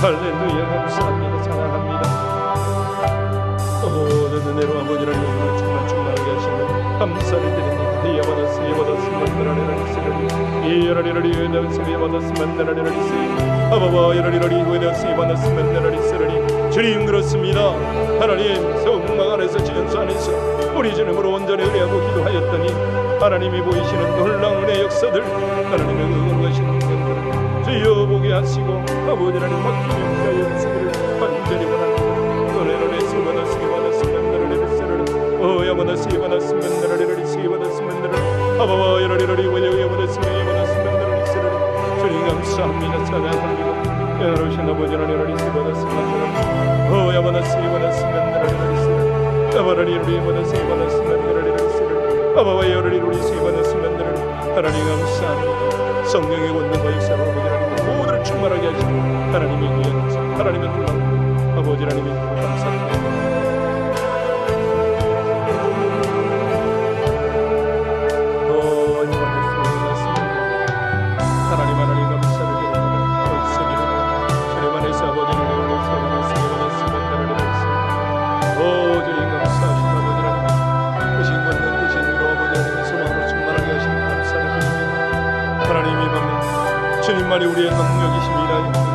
할렐루야 감사합니다. 찬양합니다. 모든 은혜로 아버지 하나님을 충만하게 하시는 감사를 드립니다. 주님 그렇습니다. 하나님 성막 안에서 지연수 안에서 우리 주님으로 온전히 의뢰하고 기도하였더니 하나님이 보이시는 놀라운 은혜의 역사들 하나님의 응원하시는 것들을 주여 보게 하시고 아버지 하나님 맡기며 하여 주시기를 간절히 원합니다. 은혜를 세번을 세번했으면 너를 세를 야번을 세번했으면 너를 세번했으면 너를 아바와 여러리러리 원여여번했으면 여번했으면 너를 세를 주님 감사합니다. 찬양합니다. 여러신 아버지 하나님 세번했으면 너를 야번을 세번했으면 너를 세를 아바라리러리 야번을 세번했으면 너를 세를 아바와 여러리러리 세번했으면 너를 하나님 감사합니다. 성령의 원능과 역사로 아버지 하나님 모두를 충만하게 하시고 하나님의 귀한 하나님의 놀라운 아버지 하나님의 감사합니다. 주님만이 우리의 능력이십니다.